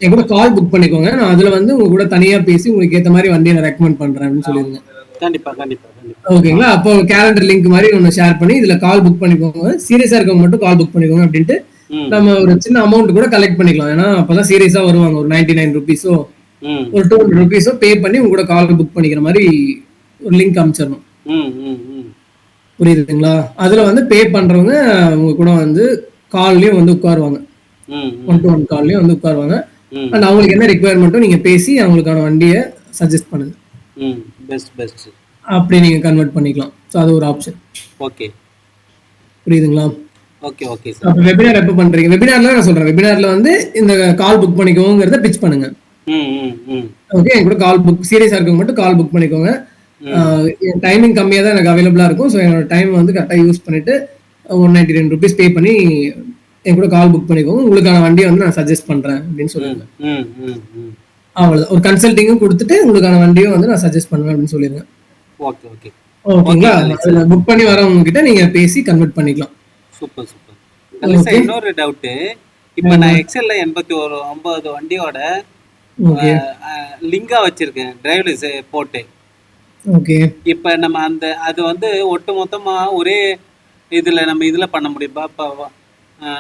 என் கூட கால் புக் பண்ணிக்கோங்க. நான் அதுல வந்து உங்க கூட தனியா பேசி உங்களுக்கு ஏத்த மாதிரி வண்டியை நான் ரெக்கமெண்ட் பண்றேன் அப்படின்னு சொல்லிருங்க. கண்டிப்பா கண்டிப்பா. ஓகேங்களா? அப்போ கேலண்டர் லிங்க் மாதிரி ஒன்னு ஷேர் பண்ணி இதுல கால் புக் பண்ணிக்கோங்க. சீரியஸா இருக்கவங்க மட்டும் கால் புக் பண்ணிக்கோங்க அப்படின்ட்டு நம்ம ஒரு சின்ன அமௌண்ட் கூட கலெக்ட் பண்ணிக்கலாம். ஏன்னா அப்பதான் சீரியஸா வருவாங்க. ஒரு 99 ருபீஸோ ஒரு 200 ருபீஸோ பே பண்ணி உங்க கூட கால் புக் பண்ணிக்கிற மாதிரி ஒரு லிங்க் அனுப்பிச்சிடணும். புரியுதுங்களா? அதுல வந்து பே பண்றவங்க உங்க கூட வந்து கால்லயும் வந்து உட்காருவாங்க, 1-to-1 கால்லயும் வந்து உட்காருவாங்க. அண்ட் அவங்களுக்கு என்ன ரிக்வயர்மெண்ட்டோ நீங்க பேசி அவங்களுக்கான வண்டியை சஜஸ்ட் பண்ணுங்க. பெஸ்ட் அப்படி நீங்க கன்வெர்ட் பண்ணிக்கலாம். ஸோ அது ஒரு ஆப்ஷன். ஓகே, புரியுதுங்களா? Okay okay sir. அப்ப வெபினார் எப்ப பண்றீங்க? வெபினார்ல நான் சொல்றேன், வெபினார்ல வந்து இந்த கால் புக் பண்ணிக்கோங்கிறத பிட்ச் பண்ணுங்க. ஓகே, என் கூட கால் புக் சீரியஸா இருக்கவங்க மட்டும் கால் புக் பண்ணிக்கோங்க. டைமிங் கம்மியா தான் எனக்கு அவைலபிளா இருக்கும். ஸோ என்னோட டைம் வந்து கரெக்டா யூஸ் பண்ணிட்டு 199 ருபீஸ் பே பண்ணி என் கூட கால் புக் பண்ணிக்கோங்க. உங்களுக்கான வண்டியை வந்து நான் சஜஸ்ட் பண்றேன் அப்படின்னு சொல்லுங்க. அவ்வளவுதான். ஒரு கன்சல்டிங்கும் கொடுத்துட்டு உங்களுக்கான வண்டியும் வந்து நான் சஜஸ்ட் பண்ணுவேன் அப்படின்னு சொல்லிருங்க. ஓகே ஓகே ஓகேங்களா? புக் பண்ணி வரவங்க கிட்ட நீங்க பேசி கன்வெர்ட் பண்ணிக்கலாம். Super super. இன்னொரு டவுட், இப்ப நான் எக்ஸல்ல 89 வண்டியோட லிங்கா வச்சிருக்கேன் டிரைவ்ல போட்டு. ஓகே, இப்ப நம்ம அந்த அது வந்து ஒட்டு மொத்தமா ஒரே இதுல நம்ம இதுல பண்ண முடியுமா?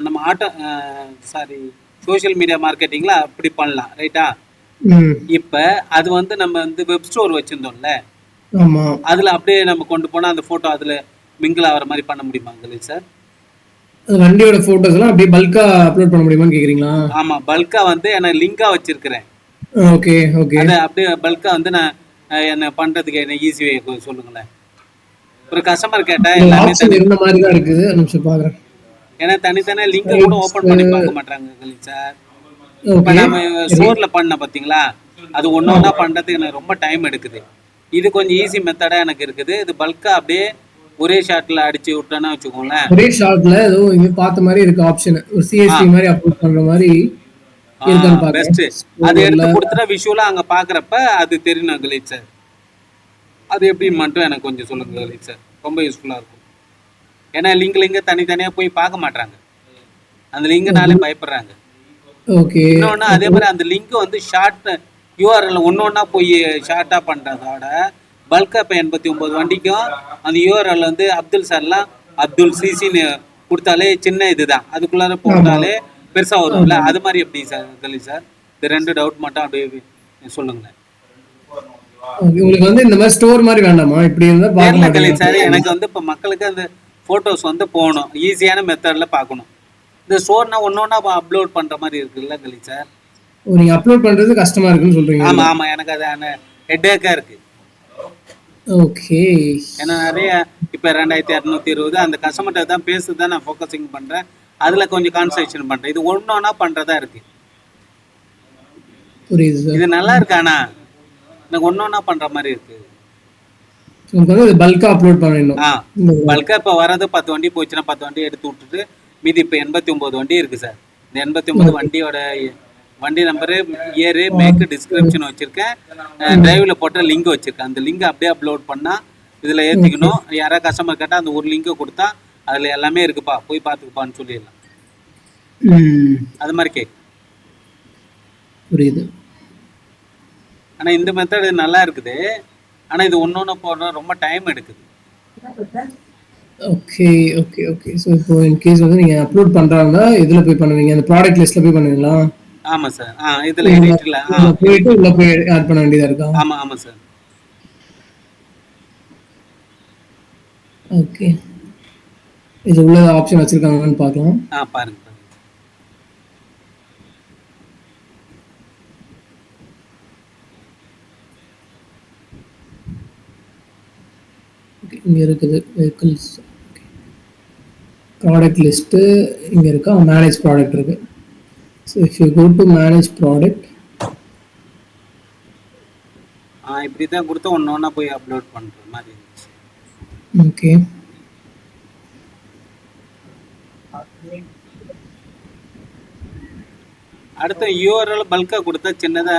நம்ம சோஷியல் மீடியா மார்க்கெட்டிங்ல அப்படி பண்ணலாம், ரைட்டா? இப்ப அது வந்து நம்ம வந்து வெப் ஸ்டோர் வச்சிருந்தோம்ல, அதுல அப்படியே நம்ம கொண்டு போனா அந்த போட்டோ அதுல மிங்கிள் ஆகிற மாதிரி பண்ண முடியுமாங்களே சார்? வண்டியோட போட்டோஸ் எல்லாம் அப்படியே பல்கா அப்லோட் பண்ண முடியுமான்னு கேக்குறீங்களா? ஆமா, பல்கா வந்து நான் லிங்கா வச்சிருக்கிறேன். Okay okay. அதை அப்படியே பல்கா வந்து நான் என்ன பண்றதுக்கு என்ன ஈஸி வே சொல்லுங்களேன். ஒரு கஸ்டமர் கேட்டா எல்லாமே ஆப்ஷன் இருந்த மாதிரி தான் இருக்குது. ஒரு நிமிஷம் பாக்குறேன். ஏன்னா தனித்தனியா லிங்க் கூட ஓபன் பண்ணி பார்க்க மாட்டாங்க சார். இப்ப ஓகே நம்ம ஸ்டோர்ல பண்ண பாத்தீங்களா, அது ஒண்ணா பண்றதுக்கு எனக்கு ரொம்ப டைம் எடுக்குது. இது கொஞ்சம் ஈஸி மெத்தடா எனக்கு இருக்குது. இது பல்கா அப்படியே ஒரே ஷாட்ல அடிச்சு விட்டோன்னா வச்சுக்கோங்களேன். ஒரே ஷாட்ல ஏதோ இங்க பார்த்த மாதிரி இருக்கு ஆப்ஷன். ஒரு சிஎஸ்வி மாதிரி அப்லோட் பண்ற மாதிரி இருக்கான்னு பெஸ்ட். பாக்குறேன். அது எடுத்து கொடுத்துட்டா விஷுவலா அங்க பாக்குறப்ப அது தெரியணும் கலீத் சார். அது எப்படி மட்டும் எனக்கு கொஞ்சம் சொல்லுங்க கலீத் சார். ரொம்ப யூஸ்ஃபுல்லா இருக்கும். ஏன்னா லிங்க் தனித்தனியா போய் பார்க்க மாட்டாங்க. அந்த லிங்க்னாலே பயப்படுறாங்க. ஓகே. இன்னொன்னு அதே மாதிரி அந்த லிங்க் வந்து ஷார்ட் யூஆர்எல் ஒன்னொன்னா போய் ஷார்ட்டா பண்றதோட பல்கா இப்போ 89 வண்டிக்கும் அந்த யூஆர்எல் வந்து அப்துல் சார்லாம் அப்துல் சிசின்னு கொடுத்தாலே சின்ன இதுதான், அதுக்குள்ளார போட்டாலே பெருசா வரும்ல. அது மாதிரி எப்படி சார் கலீத் சார்? இந்த 2 டவுட் மட்டும் அப்படியே சொல்லுங்களேன். உங்களுக்கு வந்து இந்த மாதிரி ஸ்டோர் மாதிரி வேண்டாமா? இப்படி இருந்தா தெரியல கலீத் சார். எனக்கு வந்து இப்போ மக்களுக்கு அந்த போட்டோஸ் வந்து போகணும், ஈஸியான மெத்தட்ல பார்க்கணும். இந்த ஸ்டோர்னா ஒன்னொன்னா அப்லோட் பண்ற மாதிரி இருக்குல்ல கலீத் சார். நீங்க அப்லோட் பண்றது கஷ்டமா இருக்குன்னு சொல்றீங்க. ஆமா ஆமா, எனக்கு அது ஹெட்டேக்கா இருக்கு. ஓகே. ஏன்னா நிறைய இப்போ 2220 அந்த கஸ்டமர்கிட்ட தான் பேசுதான் நான் ஃபோக்கஸிங் பண்றேன். அதுல கொஞ்சம் கான்சன்ட்ரேஷன் பண்றேன். இது ஒன்னொன்னா பண்றதா இருக்கு. புரியுது சார். இது நல்லா இருக்கு. ஆனா எனக்கு ஒன்னொன்னா பண்ற மாதிரி இருக்கு. உங்களுக்கு வந்து பல்கா அப்லோட் பண்ணணும். பல்கா இப்போ வரது 10 வண்டி போச்சுன்னா 10 வண்டி எடுத்து விட்டுட்டு மீதி இப்போ 89 வண்டி இருக்கு சார். இந்த 89 வண்டியோட வண்டி நம்பரு, இயரு, மேக்கு, டிஸ்கிரிப்ஷன் வச்சிருக்கேன். டிரைவ்ல போட்ட லிங்க் வச்சிருக்கேன். அந்த லிங்க் அப்படியே அப்லோட் பண்ணா இதுல ஏத்திக்கணும். யாராவது கஸ்டமர் கேட்டா அந்த ஒரு லிங்கை கொடுத்தா அதுல எல்லாமே இருக்குப்பா, போய் பார்த்துக்குப்பான்னு சொல்லிடலாம். அது மாதிரி கேக் புரியுது. ஆனா இந்த மெத்தட் நல்லா இருக்குது. ஆனா இது ஒன்னொன்னு போடுற ரொம்ப டைம் எடுக்குது. Okay okay okay. ஸோ இப்போ இன் கேஸ் வந்து நீங்க அப்லோட் பண்றாங்க, இதுல போய் பண்ணுவீங்க, அந்த ப்ராடக்ட் லிஸ்ட்ல போய் பண்ணுவீங்களா? ஆமா சார். இதுல எடிட்ல போயிட்டு உள்ள போய் ஆட் பண்ண வேண்டியதா இருக்கா? ஆமா ஆமா சார். ஓகே. இது உள்ள ஆப்ஷன் வச்சிருக்காங்கன்னு பார்க்கலாம். பாருங்க. இங்க இருக்குது வெஹிக்கிள்ஸ். ப்ராடக்ட் லிஸ்ட் இங்க இருக்கா? மேனேஜ் ப்ராடக்ட் இருக்கு. So if you go to manage product, இப்படி தான் கொடுத்து ஒன்னொன்னா போய் அப்லோட் பண்ற மாதிரி இருந்துச்சு. ஓகே. அடுத்த யூஆர்எல் பல்கா கொடுத்தா சின்னதா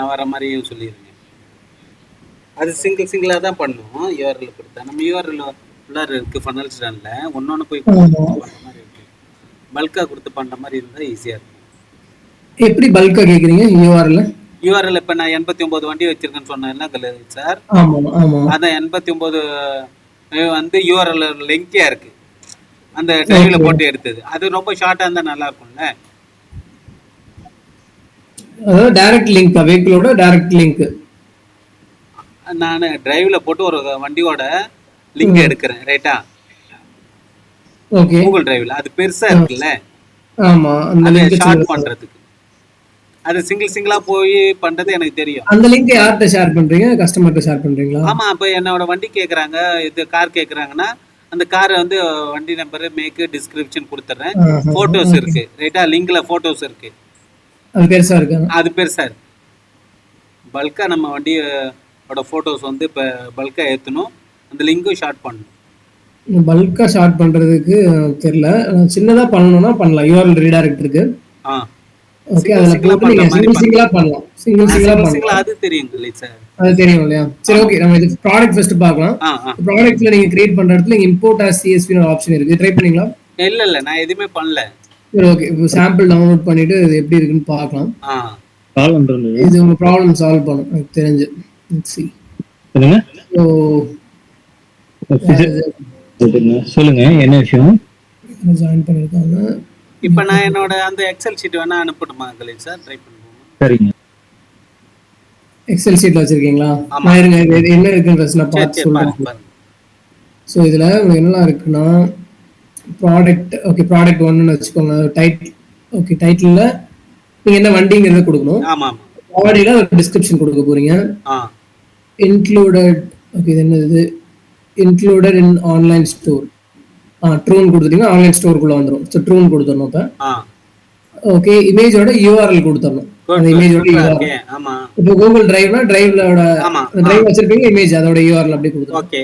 வர மாதிரியும் சொல்லிடுங்க. அது சிங்கிளா தான் பண்ணுவோம். யூஆர்எல் கொடுத்தா நம்ம யூஆர்எல் உள்ளார இருக்கு ஃபனல் ஸ்டாண்ட்ல ஒன்னொன்னு போய் பண்ற மாதிரி இருக்கு. பல்கா கொடுத்து பண்ற மாதிரி இருந்தா ஈஸியா இருக்கும். எப்படி பல்கா கேக்குறீங்க? யூஆர்எல் இப்ப நான் 89 வண்டி வச்சிருக்கேன்னு சொன்னேன்ல சார். ஆமா ஆமா. அதான் 89 வந்து யூஆர்எல் லிங்கியா இருக்கு. அந்த டிரைவ்ல போட்டு எடுத்தது அது ரொம்ப ஷார்ட்டா இருந்தா நல்லா இருக்கும்ல. அதாவது டைரக்ட் லிங்க், வெஹிக்கிளோட டைரக்ட் லிங்க். நான் டிரைவ்ல போட்டு ஒரு வண்டியோட லிங்க் எடுக்கிறேன், ரைட்டா? ஓகே. கூகுள் டிரைவ்ல அது பெருசா இருக்குல்ல. ஆமா. அந்த லிங்க் ஷார்ட் பண்றதுக்கு அது சிங்கிளா போய் பண்றது எனக்கு தெரியும். அந்த லிங்க் யார்கிட்ட ஷேர் பண்றீங்க? கஸ்டமர்கிட்ட ஷேர் பண்றீங்களா? ஆமா. அப்ப என்னோட வண்டி கேக்குறாங்க, இது கார் கேக்குறாங்கன்னா அந்த கார் வந்து வண்டி நம்பர், மேக்கு, டிஸ்கிரிப்ஷன் கொடுத்துறேன். போட்டோஸ் இருக்கு, ரைட்டா? லிங்க்ல போட்டோஸ் இருக்கு. அது பெருசா இருக்கு. அது பெருசா இருக்கு. பல்கா நம்ம வண்டியோட போட்டோஸ் வந்து இப்ப பல்கா ஏத்தணும். அந்த லிங்கும் ஷார்ட் பண்ணணும். பல்கா ஷார்ட் பண்றதுக்கு தெரியல. சின்னதா பண்ணனும்னா பண்ணலாம். யூஆர்எல் ரீடைரக்ட் இருக்கு. ஓகே. அதுல போட்டு நீங்க சிங்கிளா பண்ணலாம். சிங்கிளா அது தெரியும் சார். அது தெரியும் இல்லையா? சரி ஓகே. நம்ம இது ப்ராடக்ட் ஃபர்ஸ்ட் பார்க்கலாம். ப்ராடக்ட்ல நீங்க கிரியேட் பண்ற இடத்துல இம்போர்ட் as CSV னு ஆப்ஷன் இருக்கு. ட்ரை பண்ணீங்களா? இல்ல நான் எதுமே பண்ணல. சரி ஓகே. இப்போ சாம்பிள் டவுன்லோட் பண்ணிட்டு இது எப்படி இருக்குன்னு பார்க்கலாம். கால் பண்றேன். இது உங்க ப்ராப்ளம் சால்வ் பண்ணும் எனக்கு தெரிஞ்சு. Let's see. சொல்லுங்க என்ன விஷயம்? ஜாயின் பண்ணிருக்காங்க. இப்போ நான் என்னோட அந்த எக்ஸல் ஷீட் வேணா அனுப்பட்டுமா கலீக் சார்? ட்ரை பண்ணுவோம். சரிங்க. எக்ஸல் ஷீட்ல வச்சிருக்கீங்களா? நான் இருங்க இது என்ன இருக்குன்னு ஃபர்ஸ்ட் நான் பார்த்து சொல்றேன். சோ இதுல என்னலாம் இருக்குன்னா ப்ராடக்ட், ஓகே ப்ராடக்ட் 1 ன்னு வெச்சுக்கோங்க. டைட்டில், ஓகே டைட்டில்ல நீங்க என்ன வண்டிங்கறத கொடுக்கணும். ஆமா பாடியில ஒரு டிஸ்கிரிப்ஷன் கொடுக்க போறீங்க. ஆ இன்க்ளூடட் ஓகே இது என்னது இன்க்ளூடட் இன் ஆன்லைன் ஸ்டோர். ட்ரூன் கொடுத்துட்டீங்கன்னா ஆன்லைன் ஸ்டோருக்குள்ள வந்துடும். ஸோ ட்ரூன் கொடுத்துடணும். இப்போ ஆ ஓகே இமேஜோட யூஆர்எல் கொடுத்துடணும். அந்த இமேஜோட யூஆர்எல் ஓகே ஆமா இப்போ கூகுள் டிரைவ்னா டிரைவ்லோட ஆமா டிரைவ் வச்சிருப்பீங்க இமேஜ் அதோட யூஆர்எல் அப்படி கொடுத்துரும். ஓகே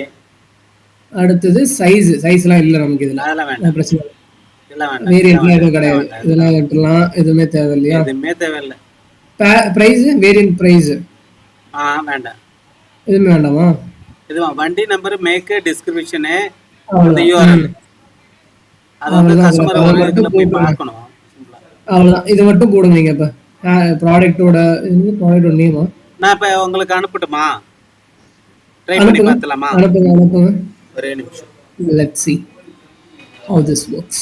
அடுத்தது சைஸ்லாம் இல்லை நமக்கு இதுல அதெல்லாம் வேண்டாம் பிரச்சனை இல்லை. இதெல்லாம் வேண்டாம் வேரியன்ட்லாம் எதுவும் கிடையாது. இதெல்லாம் விட்டுலாம் எதுவுமே தேவை இல்லையா? எதுவுமே தேவையில்லை. பிரைஸ் வேரியன்ட் பிரைஸ் வேண்டாம் எதுவுமே வேண்டாமா? இதுவா வண்டி நம்பர் மேக் டிஸ்கிரிப்ஷனு அந்த யூஆர்எல் அது வந்து அவ்வளவுதான். கஸ்டமர் அதை ஒரு மட்டும் இதுல போய் போட்டு பார்க்கணும். சிம்பிளா. அவ்வளோதான். இது மட்டும் போடுங்க நீங்க. இப்போ ப்ராடக்டோட நேமா நான் இப்ப உங்களுக்கு அனுப்பட்டுமா? ட்ரை பண்ணி அனுப்புங்க பார்த்தலாமா? அனுப்புங்க. ஒரே நிமிஷம். Let's see how this works.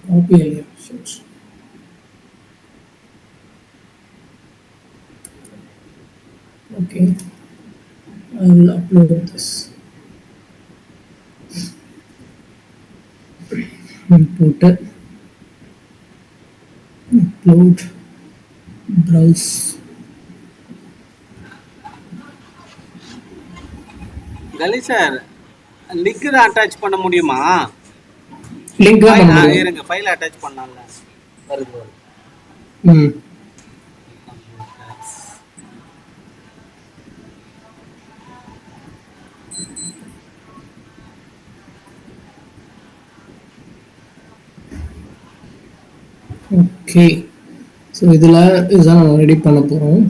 Copy earlier. Okay, I will upload this. Import it. Upload. Browse. கலி சார் லிங்க் அட்டாச் பண்ண முடியுமா? லிங்க் தான் பண்ண முடியும். இருங்க ஃபைல் அட்டாச் பண்ணலாம்ல. வருது. ம் ஓகே. ஸோ இதில் இதுதான் நம்ம ரெடி பண்ண போகிறோம்.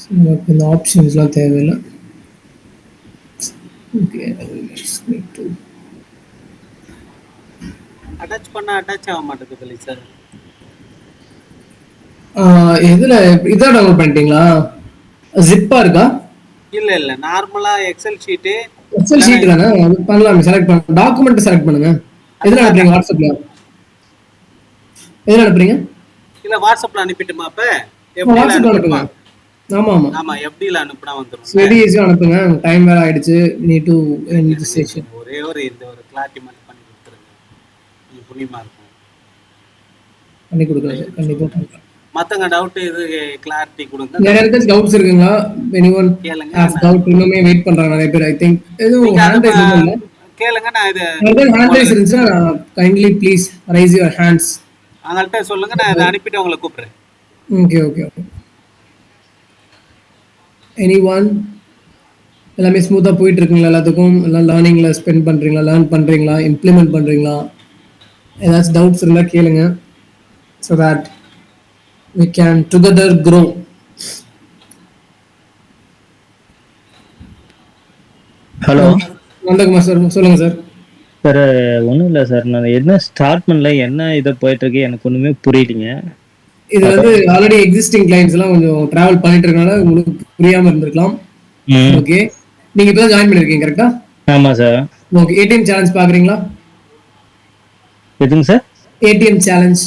ஸோ நமக்கு இந்த ஆப்ஷன்ஸ்லாம் தேவையில்லை. ஓகே அட்டாச் பண்ண அட்டாச் ஆக மாட்டேங்குது கலி சார். இதில் இதான் டவுன்லோட் பண்ணிட்டீங்களா? ஜிப்பா இருக்கா? இல்ல நார்மலா எக்ஸல் ஷீட்டு. எக்ஸல் ஷீட் தானே அது பண்ணலாமே. செலக்ட் பண்ண டாக்குமெண்ட் செலக்ட் பண்ணுங்க. எதில் அனுப்புறீங்க? வாட்ஸ்அப்ல எதில் அனுப்புறீங்க? இல்ல வாட்ஸ்அப்ல அனுப்பிட்டுமா? அப்ப வாட்ஸ்அப்ல அனுப்புங்க. ஆமா ஆமா ஆமா FDல அனுப்புனா வந்துரும். வெரி ஈஸியா அனுப்புங்க. டைம் வேற ஆயிடுச்சு. Need to end the session. ஒரே ஒரு இந்த ஒரு கிளாரிட்டி மட்டும் பண்ணி கொடுத்துருங்க. கொஞ்சம் புண்ணியமா இருக்கும். பண்ணி கொடுக்குறேன் சார். கண்டிப்பா பண்றேன். மத்தவங்க டவுட் இது கிளாரிட்டி கொடுங்க. வேற ஏதாச்சும் டவுட்ஸ் இருக்குங்களா? எனிவன் கேளுங்க. Has doubt? இன்னுமே வெயிட் பண்றாங்க நிறைய பேர். ஐ திங்க் எதுவும் ஹேண்ட் ரைஸ் இல்ல. கேளுங்க. நான் இது ஹேண்ட் ரைஸ் இருந்துச்சுன்னா kindly please raise your hands. அவங்கள்ட்ட சொல்லுங்க. நான் இதை அனுப்பிட்டு உங்களை கூப்பிடுறேன். Okay okay okay. எனிவன் எல்லாமே ஸ்மூத்தா போயிட்டு இருக்குங்களா? எல்லாத்துக்கும் எல்லாம் லேர்னிங்ல ஸ்பெண்ட் பண்றீங்களா? லேர்ன் பண்றீங்களா? இம்ப்ளிமெண்ட் பண்றீங்களா? ஏதாச்சும் டவுட்ஸ் இருந்தா கேளுங்க. So that we can together grow. Hello Nandakumar sir சொல்லுங்க சார். சார் ஒன்றும் இல்லை சார். நான் என்ன ஸ்டார்ட் பண்ணல, என்ன இதை போயிட்டு இருக்கு எனக்கு ஒன்றுமே புரியலைங்க. இது வந்து ஆல்ரெடி எக்ஸிஸ்டிங் கிளைண்ட்ஸ் எல்லாம் கொஞ்சம் டிராவல் பண்ணிட்டு இருக்கனால உங்களுக்கு புரியாம இருந்திருக்கலாம். ஓகே, நீங்க இப்பதான் ஜாயின் பண்ணிருக்கீங்க கரெக்டா? ஆமா சார். ஓகே, ஏடிஎம் சேலஞ்ச் பாக்குறீங்களா? எதுங்க சார்? ஏடிஎம் சேலஞ்ச்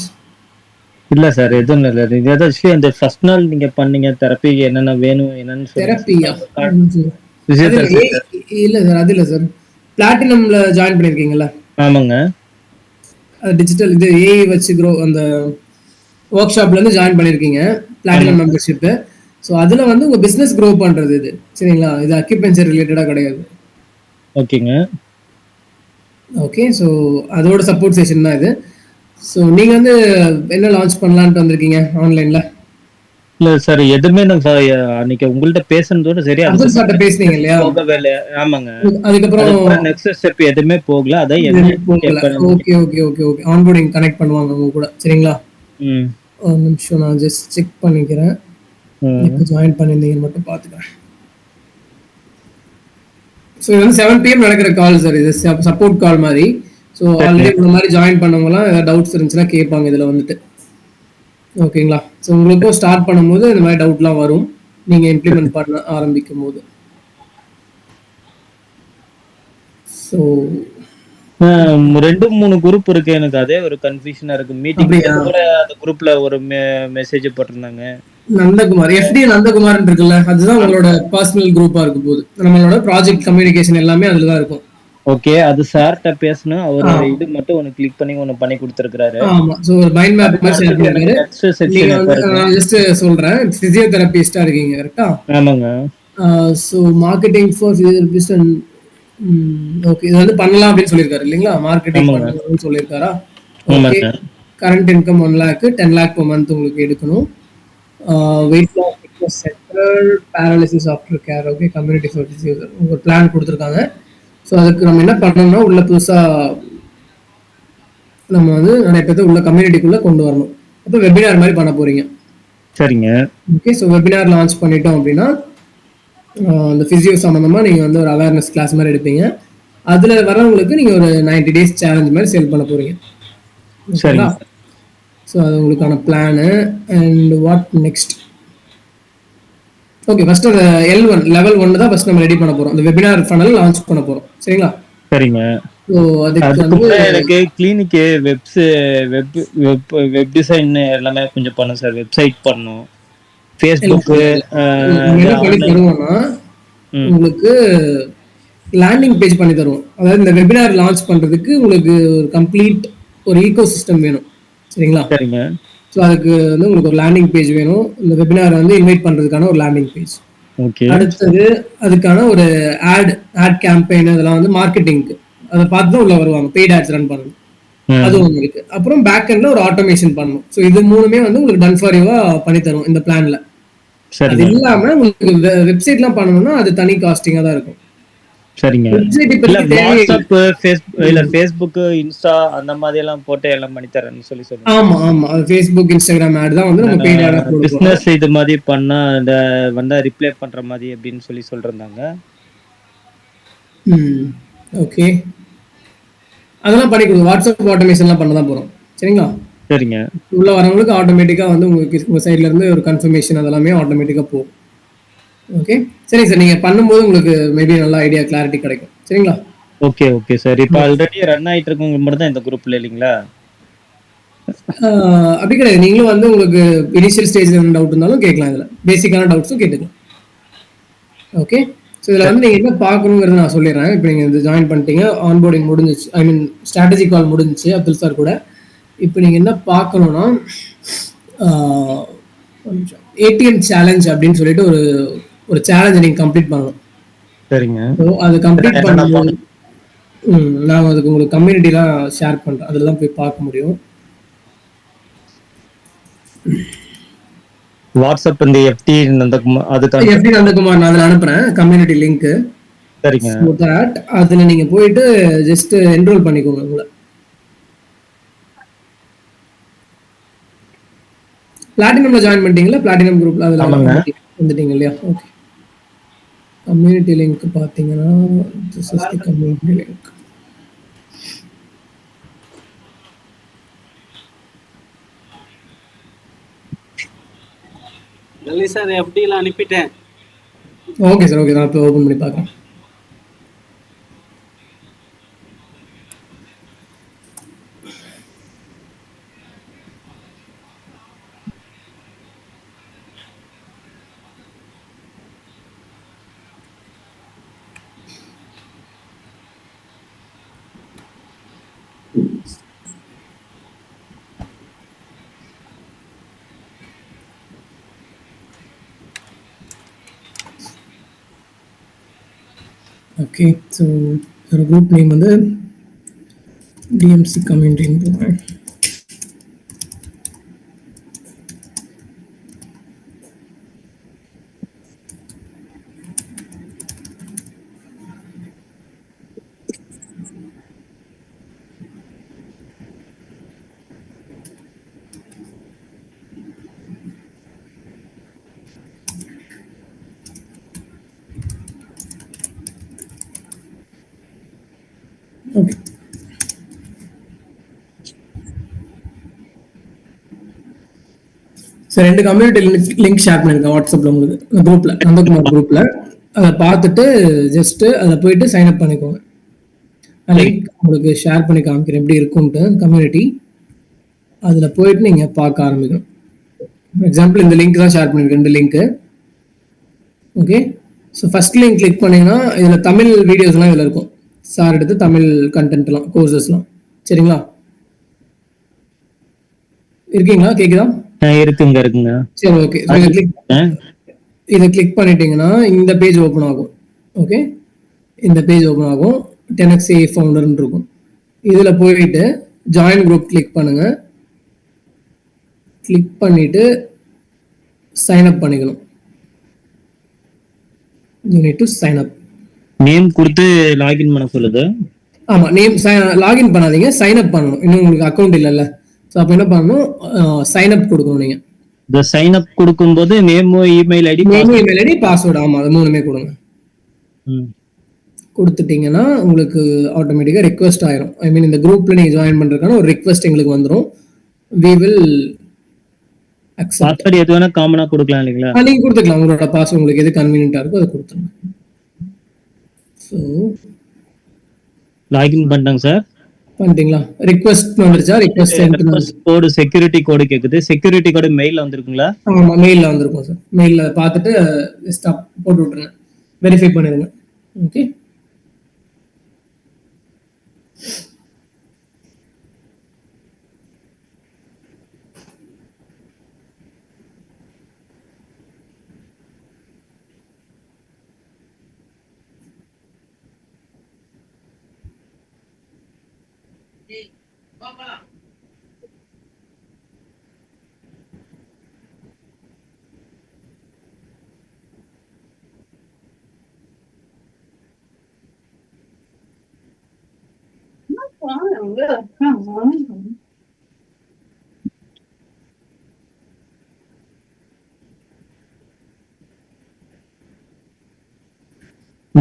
இல்ல சார், எதுவும் இல்லை. இது ஏதாச்சும் இந்த ஃபர்ஸ்ட் நாள் நீங்க பண்ணீங்க தெரப்பி என்னென்ன வேணும் என்னன்னு தெரப்பியா? சொல்லி. இல்ல சார், அது இல்ல சார். பிளாட்டினம்ல ஜாயின் பண்ணிருக்கீங்கல்ல? ஆமாங்க. டிஜிட்டல் இது ஏஐ வச்சு க்ரோ அந்த ஒர்க் ஷாப்ல இருந்து ஜாயின் பண்ணிருக்கீங்க பிளாட்டினம் மெம்பர்ஷிப். ஸோ அதுல வந்து உங்க பிசினஸ் க்ரோ பண்றது இது, சரிங்களா? இது அக்யூபென்ச்சர் ரிலேட்டடா கிடையாது. ஓகேங்க. ஓகே, ஸோ அதோட சப்போர்ட் செஷன் தான் இது. ஸோ நீங்க வந்து என்ன லான்ச் பண்ணலான்ட்டு வந்திருக்கீங்க ஆன்லைன்ல? இல்ல சார், எதுவுமே நாங்க அன்னைக்கு உங்கள்ட்ட பேசுனதோட சரி அப்துல் சார்ட்ட பேசுனீங்க இல்லையா? போகவே இல்லை. ஆமாங்க. அதுக்கப்புறம் நெக்ஸ்ட் ஸ்டெப் எதுவுமே போகல. அதான் okay okay okay okay. Onboarding connect பண்ணுவாங்க உங்க கூட, சரிங்களா? ஒரு நிமிஷம் நான் ஜஸ்ட் செக் பண்ணிக்கிறேன். இப்போ ஜாயின் பண்ணியிருந்தீங்கன்னு மட்டும் பார்த்துக்கிறேன். ஸோ இது வந்து 7 PM நடக்கிற கால் சார். இது சப்போர்ட் கால் மாதிரி. ஸோ ஆல்ரெடி இந்த மாதிரி ஜாயின் பண்ணவங்கலாம் ஏதாவது டவுட்ஸ் இருந்துச்சுன்னா கேட்பாங்க இதில் வந்துட்டு. ஓகேங்களா? ஸோ உங்களுக்கும் ஸ்டார்ட் பண்ணும்போது இந்த மாதிரி டவுட்லாம் வரும் நீங்கள் இம்ப்ளிமெண்ட் பண்ண ஆரம்பிக்கும் போது. ஸோ 2-3 குரூப் இருக்கு. எனக்கு அதே ஒரு கன்ஃபியூஷனா இருக்கு. மீட்டிங் கூட அந்த குரூப்ல ஒரு மெசேஜ் போட்டிருந்தாங்க. நந்தகுமார், FD நந்தகுமார் இருக்குல்ல, அதுதான் உங்களோட பர்சனல் குரூப்பா இருக்கும் போது நம்மளோட ப்ராஜெக்ட் கம்யூனிகேஷன் எல்லாமே அதுல தான் இருக்கும். ஓகே, அது சார்ட்ட பேசணும். அவர் இது மட்டும் ஒன்னு கிளிக் பண்ணி ஒன்னு பண்ணி கொடுத்திருக்காரு. ஆமா, சோ ஒரு மைண்ட் மேப் மாதிரி ஷேர் பண்ணிருக்காரு. நீங்க வந்து நான் ஜஸ்ட் சொல்றேன், பிசியோதெரபிஸ்டா இருக்கீங்க கரெக்ட்டா? ஆமாங்க. So marketing for physiotherapist and okay, இது வந்து பண்ணலாம் அப்படின்னு சொல்லிருக்காரு இல்லீங்களா? மார்க்கெட்டிங் பண்ணணும்னு சொல்லிருக்காரா? Okay. Current income 1 lakh, 10 lakh per month உங்களுக்கு எடுக்கணும். Weight loss, fitness centre, paralysis after care, okay, community service ஒரு பிளான் கொடுத்துருக்காங்க. ஸோ அதுக்கு நம்ம என்ன பண்ணோம்னா உள்ள புதுசா நம்ம வந்து நிறைய பேர் உள்ள கம்யூனிட்டிக்குள்ள கொண்டு வரணும். அப்போ வெபினார் மாதிரி பண்ண போறீங்க. சரிங்க. ஓகே, ஸோ வெபினார் லான்ச் பண்ணிட்டோம் அப்படின்னா இந்த ஃபிசியோ சம்மந்தமாக நீங்கள் வந்து ஒரு அவேர்னஸ் கிளாஸ் மாதிரி எடுப்பீங்க. அதில் வரவங்களுக்கு நீங்கள் ஒரு 90 days சேலஞ்ச் மாதிரி சேல் பண்ண போறீங்க. சரிங்களா? ஸோ அது உங்களுக்கான plan. And what next? Okay, first அந்த L1 லெவல் 1 தான் ஃபர்ஸ்ட் நம்ம ரெடி பண்ண போறோம். அந்த வெபினார் ஃபனல் லான்ச் பண்ண போறோம். சரிங்களா? சரிங்க. ஸோ அதுக்கு வந்து எனக்கு கிளினிக் வெப் டிசைன் எல்லாமே கொஞ்சம் பண்ணும் சார். வெப்சைட் பண்ணும், ஃபேஸ்புக் என்ன பண்ணி தருவோம்னா உங்களுக்கு லேண்டிங் பேஜ் பண்ணி தருவோம். அதாவது இந்த வெபினார் லான்ச் பண்றதுக்கு உங்களுக்கு ஒரு கம்ப்ளீட் ஒரு ஈகோ சிஸ்டம் வேணும். சரிங்களா? சரிங்க. ஸோ அதுக்கு வந்து உங்களுக்கு ஒரு லேண்டிங் பேஜ் வேணும். இந்த வெபினார் வந்து இன்வைட் பண்றதுக்கான ஒரு லேண்டிங் பேஜ். ஓகே. அடுத்தது அதுக்கான ஒரு ஆட் கேம்பெயின், அதெல்லாம் வந்து மார்க்கெட்டிங்க்கு அதை பார்த்து தான் உள்ள வருவாங்க. பெய்ட் ஆட்ஸ் ரன் பண்ணணும், அது ஒன்று இருக்கு. அப்புறம் பேக் எண்ட்ல ஒரு ஆட்டோமேஷன் பண்ணணும். ஸோ இது மூணுமே வந்து உங்களுக்கு டன் ஃபார் யூவா பண்ணி தரும் இந்த பிளான்ல. அது இல்லாம உங்களுக்கு வெப்சைட்லாம் பண்ணணும்னா அது தனி காஸ்டிங்கா தான் இருக்கும். சரிங்க. இல்ல வாட்ஸ்அப், ஃபேஸ்புக், இன்ஸ்டா அந்த மாதிரி எல்லாம் போட்டு எல்லாம் பண்ணி தரேன்னு சொல்லி சொல்லுங்க. ஆமா ஆமா, ஃபேஸ்புக், இன்ஸ்டாகிராம் ஆட் தான் வந்து நம்ம பெய்ட் ஆட் போடுறோம். பிசினஸ் இது மாதிரி பண்ணா அந்த வந்தா ரிப்ளை பண்ற மாதிரி அப்படின்னு சொல்லி சொல்றாங்க. ஓகே, அதெல்லாம் பண்ணி கொடுங்க. வாட்ஸ்அப் ஆட்டோமேஷன்லாம் பண்ண தான் போறோம். சரிங்களா? சரிங்க. உள்ள வரவங்களுக்கு ஆட்டோமேட்டிக்கா வந்து உங்களுக்கு உங்க சைட்ல இருந்து ஒரு கன்ஃபர்மேஷன் அதெல்லாமே ஆட்டோமேட்டிக்கா போகும். ஓகே, சரி சார். நீங்க பண்ணும்போது உங்களுக்கு மேபி நல்ல ஐடியா, கிளாரிட்டி கிடைக்கும். சரிங்களா? Okay okay sir. இப்போ ஆல்ரெடி ரன் ஆயிட்டு இருக்கவங்க மட்டும் தான் இந்த குரூப்ல இல்லீங்களா? அப்படி கிடையாது. நீங்களும் வந்து உங்களுக்கு இனிஷியல் ஸ்டேஜ்ல என்ன டவுட் இருந்தாலும் கேட்கலாம். இதுல பேசிக்கான டவுட்ஸும் கேட்டுக்கலாம். ஓகே, ஸோ இதில் வந்து நீங்கள் என்ன பார்க்கணுங்கிறத நான் சொல்லிடுறேன். இப்போ நீங்கள் இந்த ஜாயின் பண்ணிட்டீங்க, ஆன்போர்டிங் முடிஞ்சிச்சு, ஐ மீன் ஸ்ட்ராட்டஜி கால் முடிஞ்சிச்சு அப்துல் சார் கூட. இப்போ நீங்கள் என்ன பார்க்கணுன்னா ATM சேலஞ்ச் அப்படின்னு சொல்லிட்டு ஒரு சேலஞ்சை நீங்கள் கம்ப்ளீட் பண்ணணும். சரிங்க. ஸோ அது கம்ப்ளீட் பண்ணும்போது நான் அதுக்கு உங்களுக்கு கம்யூனிட்டிலாம் ஷேர் பண்ணுறேன். அதில் தான் போய் பார்க்க முடியும். வாட்ஸ்அப் இந்த FD நந்தகுமார், அதுக்கு FD நந்தகுமார் நான் அதில் அனுப்புகிறேன் கம்யூனிட்டி லிங்க். சரிங்க. ஸோ தட் அதில் நீங்கள் போயிட்டு ஜஸ்ட் என்ரோல் பண்ணிக்கோங்க. உங்களை பிளாட்டினம்ல ஜாயின் பண்ணிட்டீங்களா? பிளாட்டினம் குரூப்ல அதில் வந்துட்டீங்க இல்லையா? ஓகே, கம்யூனிட்டி லிங்க் பார்த்தீங்கன்னா this is the community link. Delhi sir FDல அனுப்பிட்டேன். ஓகே சார், ஓகே, நான் இப்போ ஓபன் பண்ணி பார்க்குறேன். ஓகே, ஸோ ஒரு குரூப் நேம் வந்து DMC கம்யூனிட்டின்னு போகிறேன். ஸோ 2 கம்யூனிட்டி லிங்க் ஷேர் பண்ணிருக்கேன் வாட்ஸ்அப்ல உங்களுக்கு குரூப்ல, நந்தகுமார் குரூப்ல. அதை பார்த்துட்டு ஜஸ்ட் அதில் போயிட்டு சைன் அப் பண்ணிக்கோங்க. லிங்க் உங்களுக்கு ஷேர் பண்ணி காமிக்கிறேன் எப்படி இருக்கும்ட்டு கம்யூனிட்டி. அதில் போயிட்டு நீங்கள் பார்க்க ஆரம்பிக்கணும். எக்ஸாம்பிள் இந்த லிங்க் தான் ஷேர் பண்ணியிருக்கேன், இந்த link. Okay, so first link click பண்ணீங்கன்னா இதில் தமிழ் வீடியோஸ்லாம் இதில் இருக்கும். சார் எடுத்து தமிழ் கண்டென்ட்லாம், கோர்சஸ்லாம். சரிங்களா, இருக்கீங்களா? கேக்குதா? இருக்குங்க. சரி, ஓகே. இதை கிளிக் பண்ணிட்டீங்கன்னா இந்த பேஜ் ஓப்பன் ஆகும். ஓகே, இந்த பேஜ் ஓப்பன் ஆகும். 10XA ஃபவுண்டர்னு இருக்கும். இதில் போயிட்டு ஜாயின் குரூப் கிளிக் பண்ணுங்க. கிளிக் பண்ணிட்டு சைன் அப் பண்ணிக்கணும். You need to sign up. Name கொடுத்து லாகின் பண்ண சொல்லுது. ஆமா, நேம் லாகின் பண்ணாதீங்க, சைன் அப் பண்ணணும். இன்னும் உங்களுக்கு அக்கௌண்ட் இல்லைல்ல, ஸோ அப்போ என்ன பண்ணணும், சைன் அப் கொடுக்கணும். நீங்கள் இந்த சைன் அப் கொடுக்கும்போது நேமோ இமெயில் ஐடி பாஸ்வேர்டு, ஆமா, அது 3மே கொடுங்க. கொடுத்துட்டீங்கன்னா உங்களுக்கு ஆட்டோமேட்டிக்காக ரெக்வஸ்ட் ஆயிரும். ஐ மீன் இந்த குரூப்ல நீங்கள் ஜாயின் பண்ணுறதுக்கான ஒரு ரெக்வஸ்ட் எங்களுக்கு வந்துடும். We will accept. பாஸ்வேர்டு எது வேணா காமனாக கொடுக்கலாம் இல்லைங்களா? நீங்கள் கொடுத்துக்கலாம், உங்களோட பாஸ்வேர்டு உங்களுக்கு எது கன்வீனியன்ட்டாக இருக்கோ அதை கொடுத்துருங்க. ஸோ லாகின் பண்ணிட்டாங்க சார். பண்ணிட்டீங்களா? ரிக்வெஸ்ட் வந்துருச்சா? ரிக்வெஸ்ட் கோடு, செக்யூரிட்டி கோடு கேக்குது. செக்யூரிட்டி கோடு மெயில்ல வந்திருக்குங்களா? ஆமா, மெயில்ல வந்திருக்கும் சார். மெயில்ல பார்த்துட்டு ஸ்டாப் போட்டு விட்டுருங்க, வெரிஃபை பண்ணிடுங்க. ஓகே,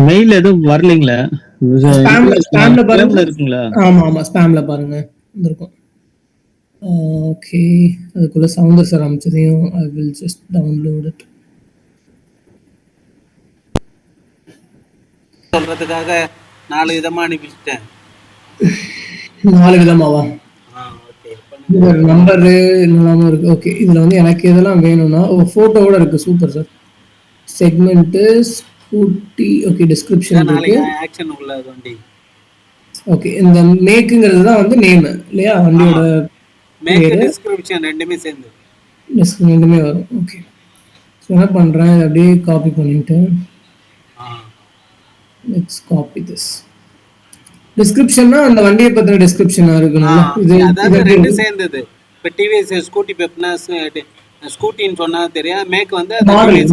மெயில் எதுவும் வரலீங்களா? ஸ்பாம்ல பாருங்க. இருக்குங்களா? ஆமா ஆமா, ஸ்பாம்ல பாருங்க, வந்திருக்கும். ஓகே, அதுக்குள்ள சவுண்டர் சார் அமைச்சதையும் I will just download it. சொல்றதுக்காக 4 விதமா அனுப்பிச்சிட்டேன். 4 விதமாவா? நம்பரு எல்லாமே இருக்கு. ஓகே, இதுல வந்து எனக்கு இதெல்லாம் வேணும்னா போட்டோவோட இருக்கு. Super sir. Segment scooty. Okay, description இருக்கு. ஆக்ஷன் உள்ள வண்டி. ஓகே, இந்த மேக்குங்கிறது தான் வந்து நேம் இல்லையா? வண்டியோட மேக் டிஸ்கிரிப்ஷன் ரெண்டுமே சேர்ந்து ரெண்டுமே வரும். ஓகே, ஸோ என்ன பண்றேன், அப்படியே காப்பி பண்ணிட்டு லெட்ஸ் காப்பி திஸ். டிஸ்கிரிப்ஷன்னா அந்த வண்டியை பத்தின டிஸ்கிரிப்ஷனா இருக்கணும்ல. இது ரெண்டு சேர்ந்தது. இப்போ டிவிஎஸ் ஸ்கூட்டி பெப்னா ஸ்கூட்டின்னு சொன்னா தெரியும். மேக் வந்து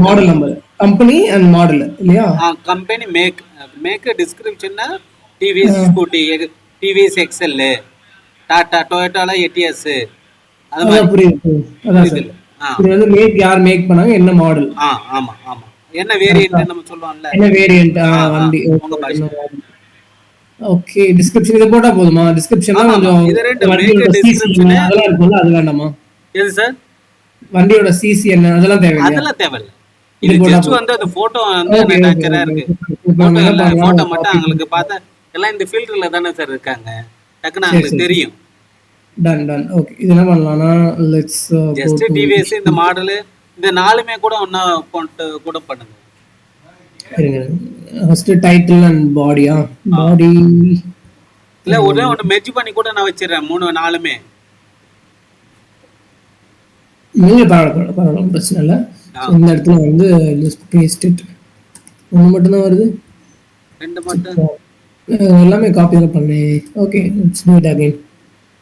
model number, company and model இல்லையா? கம்பெனி மேக் டிஸ்கிரிப்ஷன்னா டிவிஎஸ் ஸ்கூட்டி, டிவிஎஸ் எக்ஸ்எல், டாடா, டொயோட்டால எட்டிஎஸ். அது மாதிரி புரியுது. அதான் சார், இது வந்து மேக் யார் மேக் பண்ணாங்க, என்ன மாடல். ஆமா ஆமா, என்ன வேரியன்ட் நம்ம சொல்லுவோம்ல, என்ன வேரியன்ட் வண்டி. ஓகே, டிஸ்கிரிப்ஷன் இது போட்டா போதுமா? டிஸ்கிரிப்ஷன்ல கொஞ்சம் இது ரெண்டு மேக் டிஸ்கிரிப்ஷன் அதெல்லாம் இருக்கும்ல, அது வேண்டாமா? எது சார்? வண்டியோட சிசி என்ன அதெல்லாம் தேவையில்லை. அதெல்லாம் தேவையில்லை. இது ஜஸ்ட் வந்து அந்த போட்டோ வந்து நேக்கரா இருக்கு. போட்டோ மட்டும் அவங்களுக்கு பார்த்தா எல்லாம் இந்த ஃபில்டர்ல தானே சார் இருக்காங்க, டக்குன்னு அவங்களுக்கு தெரியும். Done done. ஓகே, இது என்ன பண்ணலாம்னா லெட்ஸ் ஜஸ்ட் டிவிஎஸ் இந்த மாடல் இந்த 4மே கூட ஒண்ணா போட்டு கூட பண்ணுங்க. ஃபர்ஸ்ட் டைட்டில் அண்ட் பாடியா? பாடி இல்ல ஒண்ணே ஒண்ணு மெர்ஜ் பண்ணி கூட நான் வச்சிரேன் 3-4மே. நீங்க பரவாயில்ல, பிரச்சனை இல்லை. இந்த இடத்துல வந்து ஜஸ்ட் பேஸ்ட் இட். ஒன்று மட்டும் தான் வருது, 2 மட்டும் எல்லாமே காப்பி தான் பண்ணேன். Okay, let's do it again,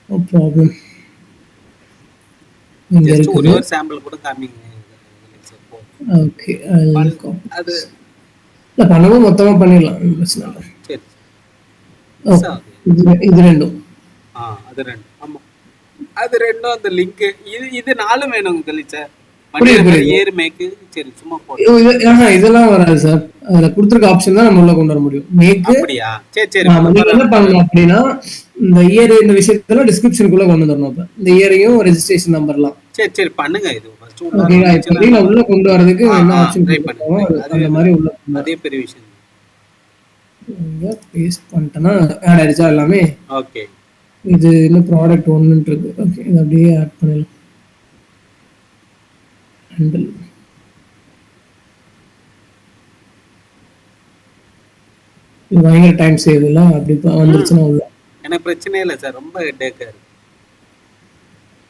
no problem. இங்க இருக்கு ஒரு சாம்பிள் கூட காமிங்க. ஓகே, அது இல்ல பண்ணவும் மொத்தமா பண்ணிடலாம், பிரச்சனை இல்லை. சரி, இது ரெண்டும். அது ரெண்டும். ஆமா, அது ரெண்டும் அந்த லிங்க். இது 4 வேணும் கலி சார். வண்டி புரியுது, நம்பர் புரியுது. இயர் மேக்கு சரி சும்மா போட்டு இதெல்லாம் வராது சார். அதுல கொடுத்துருக்க ஆப்ஷன் தான் நம்ம உள்ள கொண்டு வர முடியும். மேக்கு அப்படியா சரி சரி நீங்க என்ன பரவாயில்ல. பண்ணணும் அப்படின்னா, இந்த இயர் இந்த விஷயத்தெல்லாம் டிஸ்கிரிப்ஷனுக்குள்ள கொண்டு வந்துடணும். அப்ப இந்த இயரையும் ரெஜிஸ்ட்ரேஷன் நம்பர்லாம் சரி சரி பண்ணுங்க இது ஃபர்ஸ்ட் உள்ளார ஓகேங்களா. வந்துச்சுன்னா இப்போதைக்கு நான் உள்ள கொண்டு வரதுக்கு என்ன ஆ ஆப்ஷன் ட்ரை கொடுத்துருக்காங்க பண்ணுங்க அந்த மாதிரி உள்ள அதே பெரிய விஷயம். பேஸ்ட் பண்ணிட்டேன்னா ஆட் ஆயிடுச்சா எல்லாமே. ஓகே இது இன்னும் ப்ராடக்ட் ஒன்றுன்னு இருக்கு. ஓகே இது அப்படியே ஆட் பண்ணிடலாம். ஹேண்டில் இது பயங்கர டைம் சேவ் இல்லை அப்படி வந்துருச்சுன்னா உள்ள எனக்கு பிரச்சனையே இல்லை சார், ரொம்ப ஹெட்டேக்கா இருக்கு.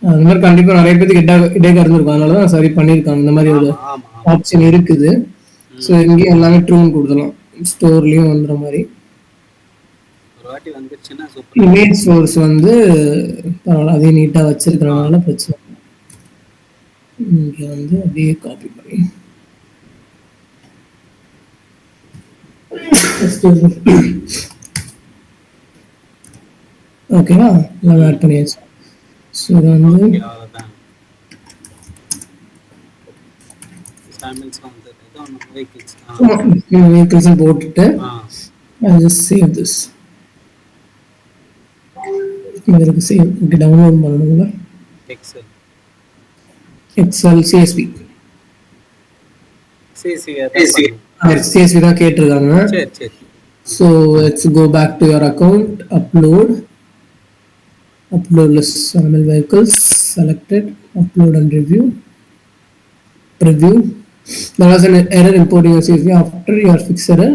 அந்த மாதிரி கண்டிப்பா நிறைய பேருக்கு இடையே இருந்திருக்கும். அதனாலதான் சரி பண்ணியிருக்காங்க. இந்த மாதிரி ஒரு ஆமா ஆமா ஆமா. ஆப்ஷன் இருக்குது. ஸோ இங்கேயும் எல்லாமே ட்ரூன்னு கொடுத்துடலாம். ஸ்டோர்லயும் வந்துற மாதிரி. ஒரு வாட்டி வந்துருச்சுன்னா சூப்பர். இமேஜ் சோர்ஸ் வந்து பரவாயில்ல, அதே நீட்டா வச்சிருக்கிறதுனால பிரச்சனை இல்லை. இங்க வந்து அப்படியே காப்பி பண்ணி ஓகேவா எல்லாம் ஆட் பண்ணியாச்சு. ஸோ இது வந்து ஓகே அவ்வளோதான். சாம்பிள்ஸ்லாம் வந்து ஏதோ ஒன்று வெஹிக்கிள்ஸ் vehicles போட்டுட்டு I'll just save this. இங்க இருக்கு சேவ். ஓகே டவுன்லோட் பண்ணணும்ல. எக்ஸல் எக்ஸல் சிஎஸ்வி சிஎஸ்வி தான் கேட்டிருக்காங்க. சரி சரி so let's go back to your account. Upload list animal vehicles selected. Upload and review. There was an error importing your CSV after your fixed error.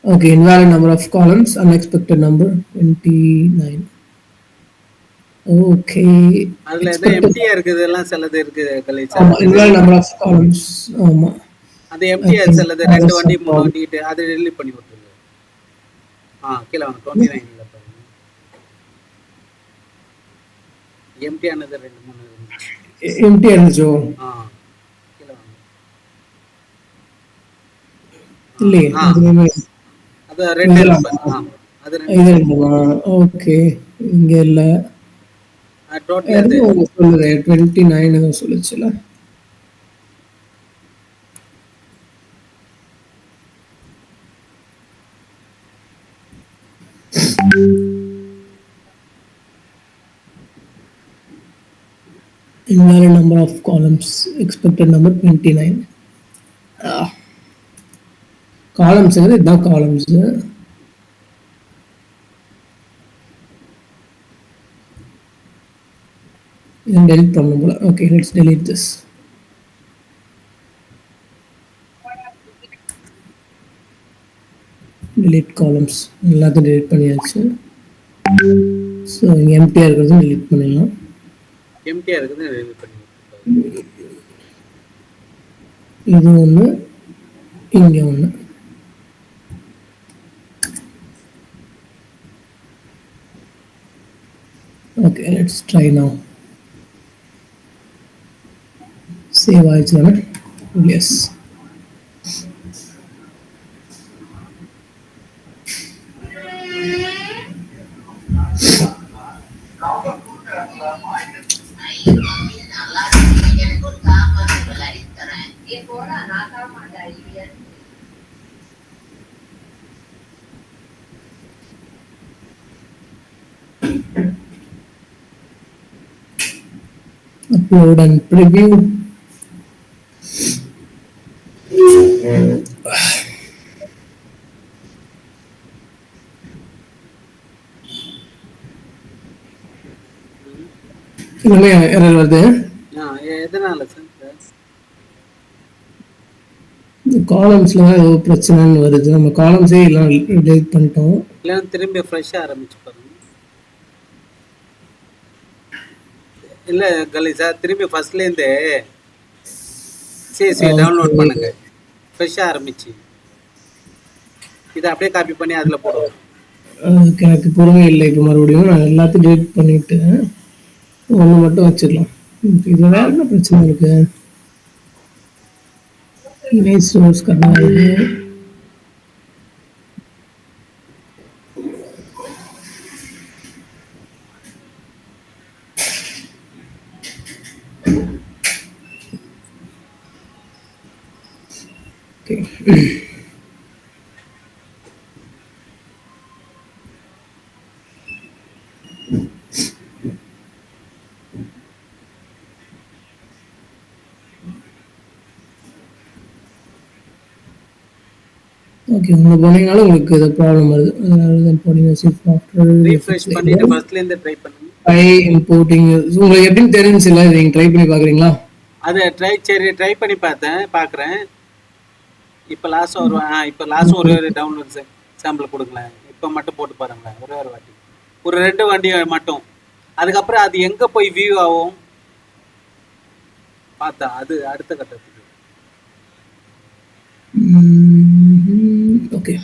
Okay, invalid number of columns, unexpected number 29. Okay. அதுல ஏதோ எம்டியா இருக்குது எல்லாம் சிலது இருக்குது collect. ஆமா, invalid number of columns. ஆமா. அது எம்டியா சிலது 2 வண்டி 3 வண்டிட்டு அதை டெலீட் பண்ணி விட்டுருங்க. கீழே வாங்க 29ல பாருங்க. எம்டியானது 2 3 இருந்துச்சு. எம்டி இருந்துச்சோ? கீழே வாங்க. இல்லையே. அது 2 அது 2 இது ரெண்டுமா? ஓகே. இங்க இல்ல. டோட்டல் அது சொல்லுது 29 ஏதோ சொல்லுச்சுல. Invalid number of columns, expected number 29. Columns இதுதான் columns. இதை delete பண்ணணும் போல. Okay, let's delete this. delete columns எல்லாத்தையும் delete பண்ணியாச்சு. ஸோ இங்கே எம்டியாக இருக்கிறதும் delete பண்ணிடலாம். எம்டியா இருக்குது டெலீட் பண்ணி இது ஒன்று, இங்கே ஒன்று. Okay, let's try now. Save ஆயிடுச்சு தானே? Yes. Upload and preview. இன்னுமே எரர் வருது. எதனால சார்? காலம்ஸ்ல ஏதோ பிரச்சனைன்னு வருது. நம்ம காலம்ஸே எல்லாம் டெலிட் பண்ணிட்டோம். இல்ல திரும்பி ஃப்ரெஷ்ஷா ஆரம்பிச்சு பாருங்க. இல்ல கலீசா திரும்பி ஃபர்ஸ்ட்ல இருந்து சரி டவுன்லோட் பண்ணுங்க. ஃப்ரெஷ்ஷா ஆரம்பிச்சு இதை அப்படியே காப்பி பண்ணி அதுல போடுவோம். எனக்கு பொறுமை இல்லை. இப்போ மறுபடியும் நான் எல்லாத்தையும் டெலிட் பண்ணிட்டு ஒன்று மட்டும் வச்சிடலாம். இது வேற என்ன பிரச்சனை இருக்கு? இமேஜ் சோர்ஸ் करना है. ஓகே. ஓகே, உங்க போனீங்கனால உங்களுக்கு இது ப்ராப்ளம் வருது. அதனால தான் போனீங்க. ஷிஃப்ட் ஆஃப்டர் ரீஃப்ரெஷ் பண்ணிட்டு ஃபர்ஸ்ட்ல இருந்து ட்ரை பண்ணுங்க. பை இம்போர்ட்டிங் உங்களுக்கு எப்படின்னு தெரிஞ்சுல, நீங்க ட்ரை பண்ணி பாக்குறீங்களா? அதை ட்ரை பண்ணி பார்க்குறேன். இப்போ லாஸ்ட் ஒரு டவுன்லோட் சாம்பிள் கொடுங்களேன். இப்போ மட்டும் போட்டு பாருங்களேன் ஒரே ஒரு வாட்டி, ஒரு 2 வண்டி மட்டும். அதுக்கப்புறம் அது எங்கே போய் வியூ ஆகும் பார்த்தா அது அடுத்த கட்டத்துக்கு. ஓகே.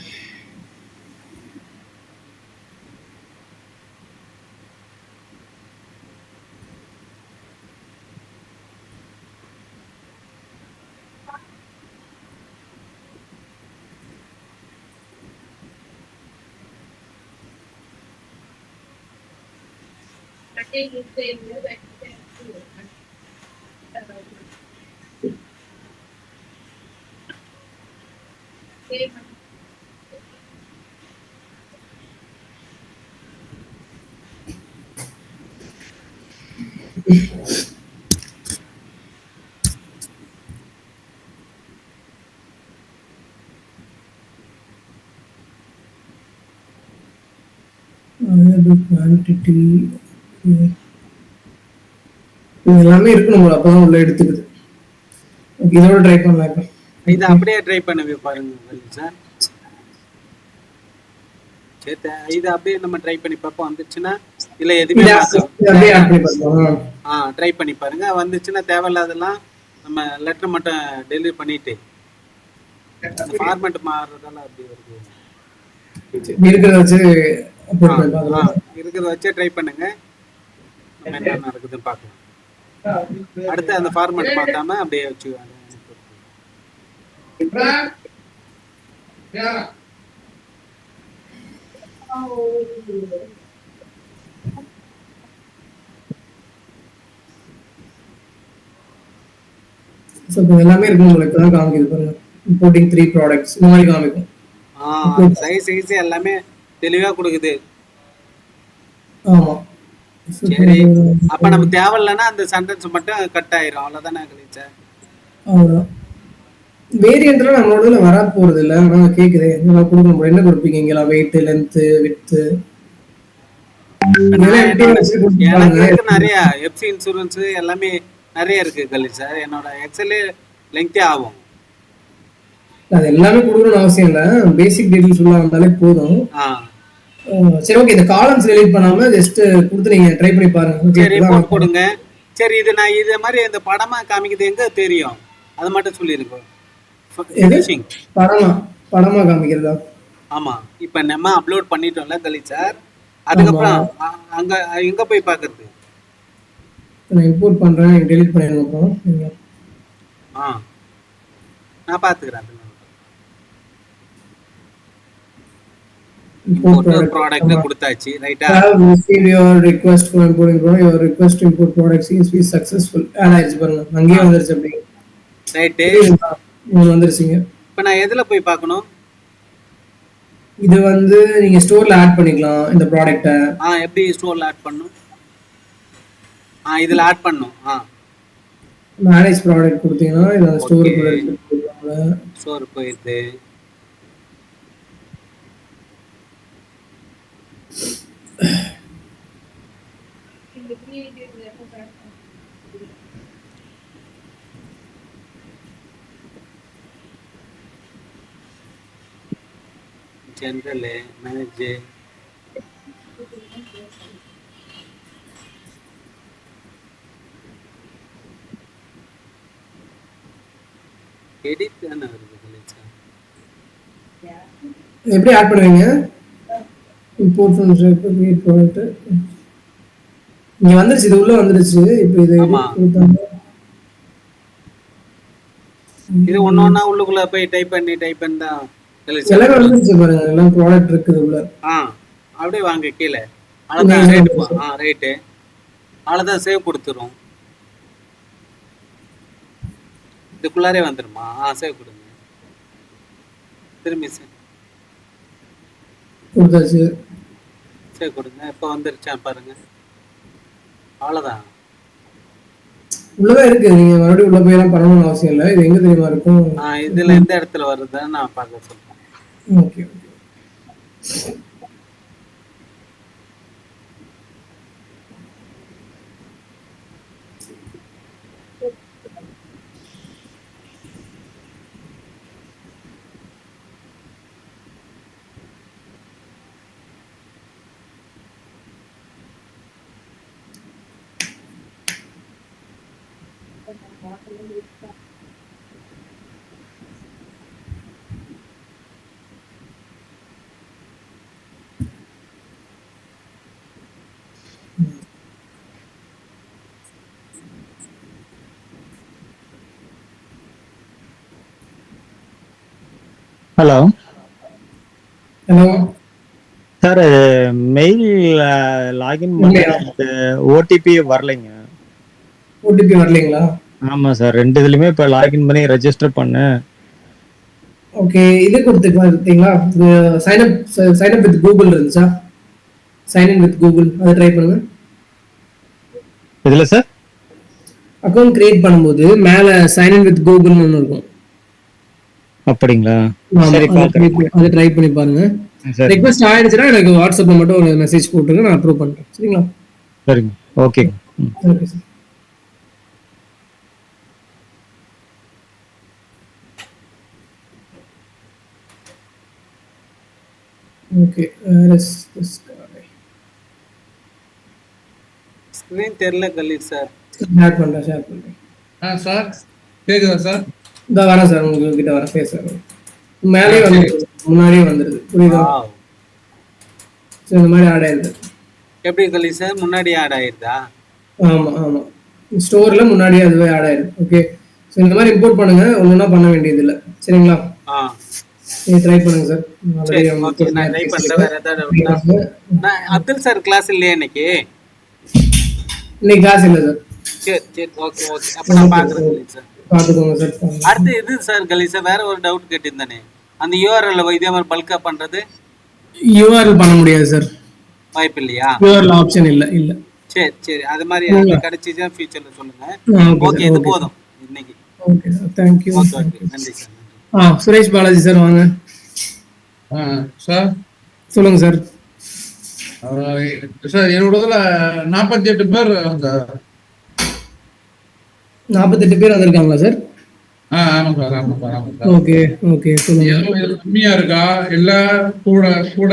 குவான்டிட்டி எல்லாமே இருக்கணும், அப்பதான் உள்ள எடுத்துக்குது. இதோட ட்ரை பண்ணலாம். இதை அப்படியே ட்ரை பண்ண பாருங்க சார். சரி, இதை அப்படியே நம்ம ட்ரை பண்ணி பார்ப்போம். வந்துச்சுன்னா இல்லை எதுவுமே ட்ரை பண்ணி பாருங்க. வந்துச்சுன்னா தேவையில்லாதெல்லாம் நம்ம லெட்டர் மட்டும் டெலிவரி பண்ணிட்டு ஃபார்மேட் மாறுறதெல்லாம் அப்படி வருது. இருக்கிறத வச்சு ட்ரை பண்ணுங்க, என்ன நடக்குதுன்னு பார்க்கலாம். அடுத்து அந்த ஃபார்மேட் பார்க்காம அப்படியே வச்சு எல்லாமே இருக்கு. உங்களுக்கு தான் காமிக்குது பாருங்க, இம்போர்ட்டிங் 3 ப்ராடக்ட்ஸ் இந்த மாதிரி காமிக்கும். சைஸ் எல்லாமே தெளிவா கொடுக்குது. ஆமா, சரி. அப்ப நமக்கு தேவையில்லைன்னா அந்த சென்டென்ஸ் மட்டும் கட் ஆயிரும், அவ்வளவுதானே கழிச்சா. அவ்வளவுதான். வேரியன்ட்லாம் நம்மளோட வர போறது இல்லை. ஆனால் கேட்குறேன், என்ன கொடுக்க முடியும், என்ன கொடுப்பீங்க இங்கெல்லாம்? வெயிட், லென்த், வித்து எனக்கு நிறைய எஃப்சி இன்சூரன்ஸ் எல்லாமே நிறைய இருக்கு கலி சார். என்னோட எக்ஸல் லெங்க்தே ஆகும். அது எல்லாமே கொடுக்கணும்னு அவசியம் இல்லை, பேசிக் டீடைல்ஸ் உள்ள வந்தாலே போதும். சரி, ஓகே. இந்த காலம்ஸ் டெலீட் பண்ணாம ஜஸ்ட் கொடுத்து நீங்க ட்ரை பண்ணி பாருங்க. சரி, போடுங்க. சரி, இது நான் இது மாதிரி இந்த படமா காமிக்கிறது எங்க தெரியும், அது மட்டும் சொல்லிருக்கோம். படமா காமிக்கிறதா? ஆமா, இப்ப நம்ம அப்லோட் பண்ணிட்டோம்ல கலி சார். அதுக்கப்புறம் அங்க எங்க போய் பாக்குறது? நான் இம்போர்ட் பண்றேன், டெலீட் பண்ணிடுங்க. அப்புறம் நான் பாத்துக்கிறேன். import product கொடுத்தாச்சு, ரைட்டா? have received your request for importing product. Your request to import product is successful. ஆயிடுச்சு பாருங்க, அங்கேயே வந்துருச்சு. அப்படி ரைட், வந்துருச்சுங்க. இப்போ நான் எதுல போய் பார்க்கணும்? இது வந்து நீங்க ஸ்டோர்ல ஆட் பண்ணிக்கலாம் இந்த ப்ராடக்ட்ட. எப்படி ஸ்டோர்ல ஆட் பண்ணனும்? இதுல ஆட் பண்ணனும். மேனேஜ் ப்ராடக்ட் கொடுத்தீங்கன்னா இது ஸ்டோருக்குள்ள எடுத்துட்டு ஸ்டோர் போயிடுது. ஜெனரல் மேனேஜ் எடிட் தான வருது. எப்படி ஆட் பண்ணுவீங்க? இம்போர்ட் ஃப்ரம் கிரியேட் ப்ராடக்ட் இங்க வந்துருச்சு, இது உள்ள வந்துருச்சு. இப்போ இது கொடுத்தாங்க, இது ஒண்ணா உள்ளுக்குள்ள போய் டைப் பண்ணா எல்லாம் வந்துருச்சு பாருங்க. எல்லாம் ப்ராடக்ட் இருக்குது உள்ள. அப்படியே வாங்க கீழே. அவ்வளவுதான் ரேட். ரைட், அவ்வளவுதான் சேவ் கொடுத்துரும். இதுக்குள்ளாரே வந்துருமா? சேவ் கொடுங்க. திரும்பி கொடுத்தாச்சு. சரி கொடுங்க. இப்போ வந்துருச்சா பாருங்க. அவ்வளோதான். உள்ளதான் இருக்கு. நீங்க மறுபடியும் உள்ள போய் எல்லாம் பண்ணணும்னு அவசியம் இல்லை. இது எங்க தெரியுமா இருக்கும்? இதுல எந்த இடத்துல வருதுன்னு நான் பார்க்க சொல்றேன். Okay okay. Hello hello sir, mail login பண்ணி ஓடிபி வரலைங்க. ஓடிபி வரலைங்களா? ஆமா சார், 2 இதுலயுமே இப்ப லாகின் பண்ணி ரெஜிஸ்டர் பண்ணேன். ஓகே, இது கொடுத்துருக்கீங்களா? சைன் அப் வித் கூகுள் இருந்துச்சா? சைன் இன் வித் கூகுள், அதை ட்ரை பண்ணுங்க. இதுல சார் அக்கௌண்ட் கிரியேட் பண்ணும்போது மேல சைன் இன் வித் கூகுள்னு ஒன்று இருக்கும். அப்படிங்களா? ஆமா, சரி பாக்குறேன். அதை ட்ரை பண்ணி பாருங்க. சரி ரெக்வெஸ்ட் ஆயிடுச்சுன்னா எனக்கு வாட்ஸ்அப்ல மட்டும் ஒரு மெசேஜ் போட்டுருங்க, நான் அப்ரூவ் பண்றேன். சரிங்களா? சரிங்க, okay. Okay sir. Okay, screen தெரியல கலீல் சார். ஷேர் பண்றேன். சார் கேக்குதா சார்? இதா வரேன் சார், உங்ககிட்ட வரேன், பேசுறேன். மேலேயே வந்துருது, முன்னாடியே வந்துருது. புரியுதா? ஸோ இந்த மாதிரி ஆட் ஆயிருது. எப்படி கலீல் சார்? முன்னாடி ஆட் ஆயிருதா? ஆமா ஆமா, ஸ்டோர்ல முன்னாடியே அதுவே ஆட் ஆயிருது. ஓகே, ஸோ இந்த மாதிரி இம்போர்ட் பண்ணுங்க, ஒன்றுனா பண்ண வேண்டியது இல்லை. சரிங்களா? நீங்க ட்ரை பண்ணுங்க சார். நான் ட்ரை பண்றேன். வேற ஏதாவது அப்துல் சார் கிளாஸ் இல்லையா இன்னைக்கு? இன்னைக்கு கிளாஸ் இல்லை சார். சரி சரி, ஓகே ஓகே. அப்ப நான் பாக்குறேன் கலீல் சார். பார்த்துக்கோங்க சார். அடுத்து இது சார் கலீல் சார், வேற ஒரு டவுட் கேட்டிருந்தானே, அந்த யூஆர்எல் இதே மாதிரி பல்கா பண்றது யூஆர்எல் பண்ண முடியாது சார். வாய்ப்பு இல்லையா? யூஆர்எல் ஆப்ஷன் இல்ல. சரி சரி, அது மாதிரி எனக்கு கிடைச்சிச்சா ஃபியூச்சர்ல சொல்லுங்க. ஓகே, இது போதும் இன்னைக்கு. Okay sir, thank you. Okay okay, நன்றி சார். சுரேஷ் பாலாஜி சார் வாங்க. சார் சொல்லுங்க சார். சார் என்னோடதுல 48 பேர் அந்த 48 பேர் வந்திருக்காங்களா சார்? ஆமா சார், ஆமா சார். ஓகே ஓகே, சொல்லுங்க. கம்மியா இருக்கா இல்ல கூட கூட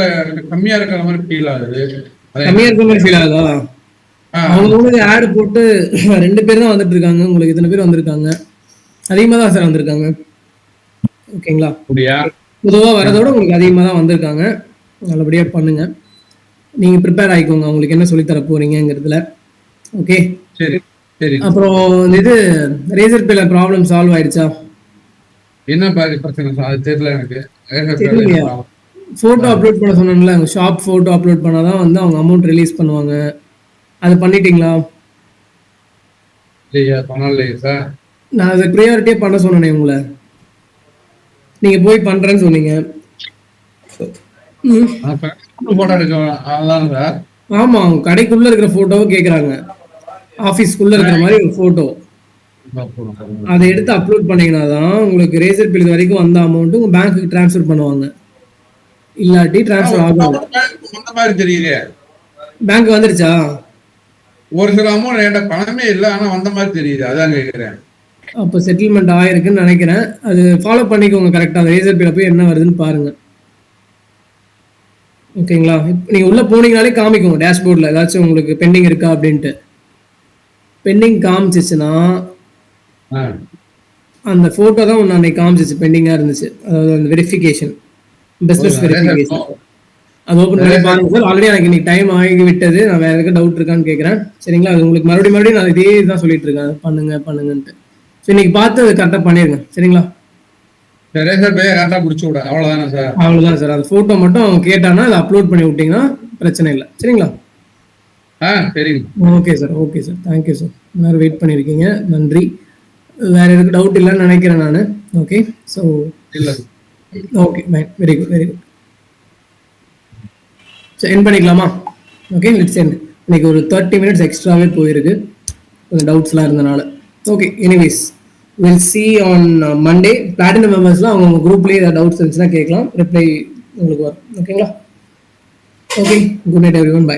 கம்மியா இருக்கிற மாதிரி ஃபீல் ஆகுது? கம்மியா இருக்க மாதிரி ஃபீல் ஆகுதா? அவங்க உங்களுக்கு ஆட் போட்டு 2 பேர் தான் வந்துட்டு இருக்காங்க. உங்களுக்கு இத்தனை பேர் வந்திருக்காங்க. அதிகமா தான் சார் வந்திருக்காங்க. ஓகேங்களா? பொதுவா வரதோட உங்களுக்கு அதிகமா தான் வந்திருக்காங்க. நல்லபடியா பண்ணுங்க. நீங்க ப்ரிப்பேர் ஆயிக்கோங்க, உங்களுக்கு என்ன சொல்லி தர போறீங்கிறதுல. ஓகே சரி சரி. அப்புறம் இது ரேசர் பேல ப்ராப்ளம் சால்வ் ஆயிடுச்சா? என்ன பிரச்சனை சார்? அது தெரியல எனக்கு. போட்டோ அப்லோட் பண்ண சொன்னேன்ல, ஷாப் போட்டோ அப்லோட் பண்ணாதான் வந்து அவங்க அமௌண்ட் ரிலீஸ் பண்ணுவாங்க. அது பண்ணிட்டீங்களா? இல்லையா, பண்ணலையே சார். நான் அதை ப்ரையாரிட்டியே பண்ண சொன்னேனே உங்களை. நீங்க போய் பண்றேன்னு சொன்னீங்க. போட்டோ எடுக்க அதான் சார். ஆமா, அவங்க கடைக்குள்ள இருக்கிற போட்டோவை கேக்குறாங்க. ஆபீஸ்க்குள்ள இருக்கிற மாதிரி ஒரு போட்டோ, அதை எடுத்து அப்லோட் பண்ணீங்கன்னா தான் உங்களுக்கு ரேசர் பில் வரைக்கும் வந்த அமௌண்ட் உங்க பேங்க்குக்கு டிரான்ஸ்ஃபர் பண்ணுவாங்க. இல்லாட்டி டிரான்ஸ்ஃபர் ஆகும். அந்த மாதிரி தெரியல. பேங்க் வந்துருச்சா? ஒரு சில அமௌண்ட் என்கிட்ட பணமே இல்லை, ஆனா வந்த மாதிரி தெரியுது, அதான் கேட்கிறேன். அப்போ செட்டில்மெண்ட் ஆயிருக்குன்னு நினைக்கிறேன். அது ஃபாலோ பண்ணிக்கோங்க கரெக்டா. அந்த ரேசர் பில் போய் என்ன வருதுன்னு பாருங்க. ஓகேங்களா? நீங்க உள்ள போனீங்கனாலே காமிக்கும் டேஷ்போர்ட்ல ஏதாச்சும் உங்களுக்கு பெண்டிங் இருக்கா அப்படின்ட்டு. பெண்டிங் காமிச்சிச்சுன்னா அந்த போட்டோ தான் ஒன்று அன்னைக்கு காமிச்சிச்சு பெண்டிங்கா இருந்துச்சு. அதாவது அந்த வெரிஃபிகேஷன், பிசினஸ் வெரிஃபிகேஷன். அது ஓப்பன் பண்ணி பாருங்க சார். ஆல்ரெடி எனக்கு இன்னைக்கு டைம் ஆகி விட்டது. நான் வேற எதுக்கு டவுட் இருக்கான்னு கேட்குறேன். சரிங்களா? அது உங்களுக்கு மறுபடியும் நான் இதே தான் சொல்லிட்டு இருக்கேன், பண்ணுங்கன்ட்டு. ஸோ இன்னைக்கு பார்த்து அதை கரெக்டாக பண்ணிருங்க. சரிங்களா? அவ்வளவுதான் சார். அவ்வளவுதான் சார். அந்த போட்டோ மட்டும் அவங்க கேட்டானா அதை அப்லோட் பண்ணி விட்டீங்கன்னா பிரச்சனை இல்லை. சரிங்களா? Okay sir, okay sir, thank you sir. எல்லாரும் வெயிட் பண்ணியிருக்கீங்க, நன்றி. வேற எதுக்கு டவுட் இல்லைன்னு நினைக்கிறேன் நான். Okay, so okay very good very good. சரி என் பண்ணிக்கலாமா? Okay let's end. இன்னைக்கு ஒரு 30 minutes எக்ஸ்ட்ராவே போயிருக்கு கொஞ்சம் டவுட்ஸ்லாம் இருந்தனால. Okay anyways will see on Monday. Platinum மெம்பர்ஸ்லாம் அவங்க குரூப்லேயே ஏதாவது டவுட்ஸ் இருந்துச்சுன்னா கேட்கலாம், ரிப்ளை உங்களுக்கு வரும். ஓகேங்களா? Okay good night everyone, by.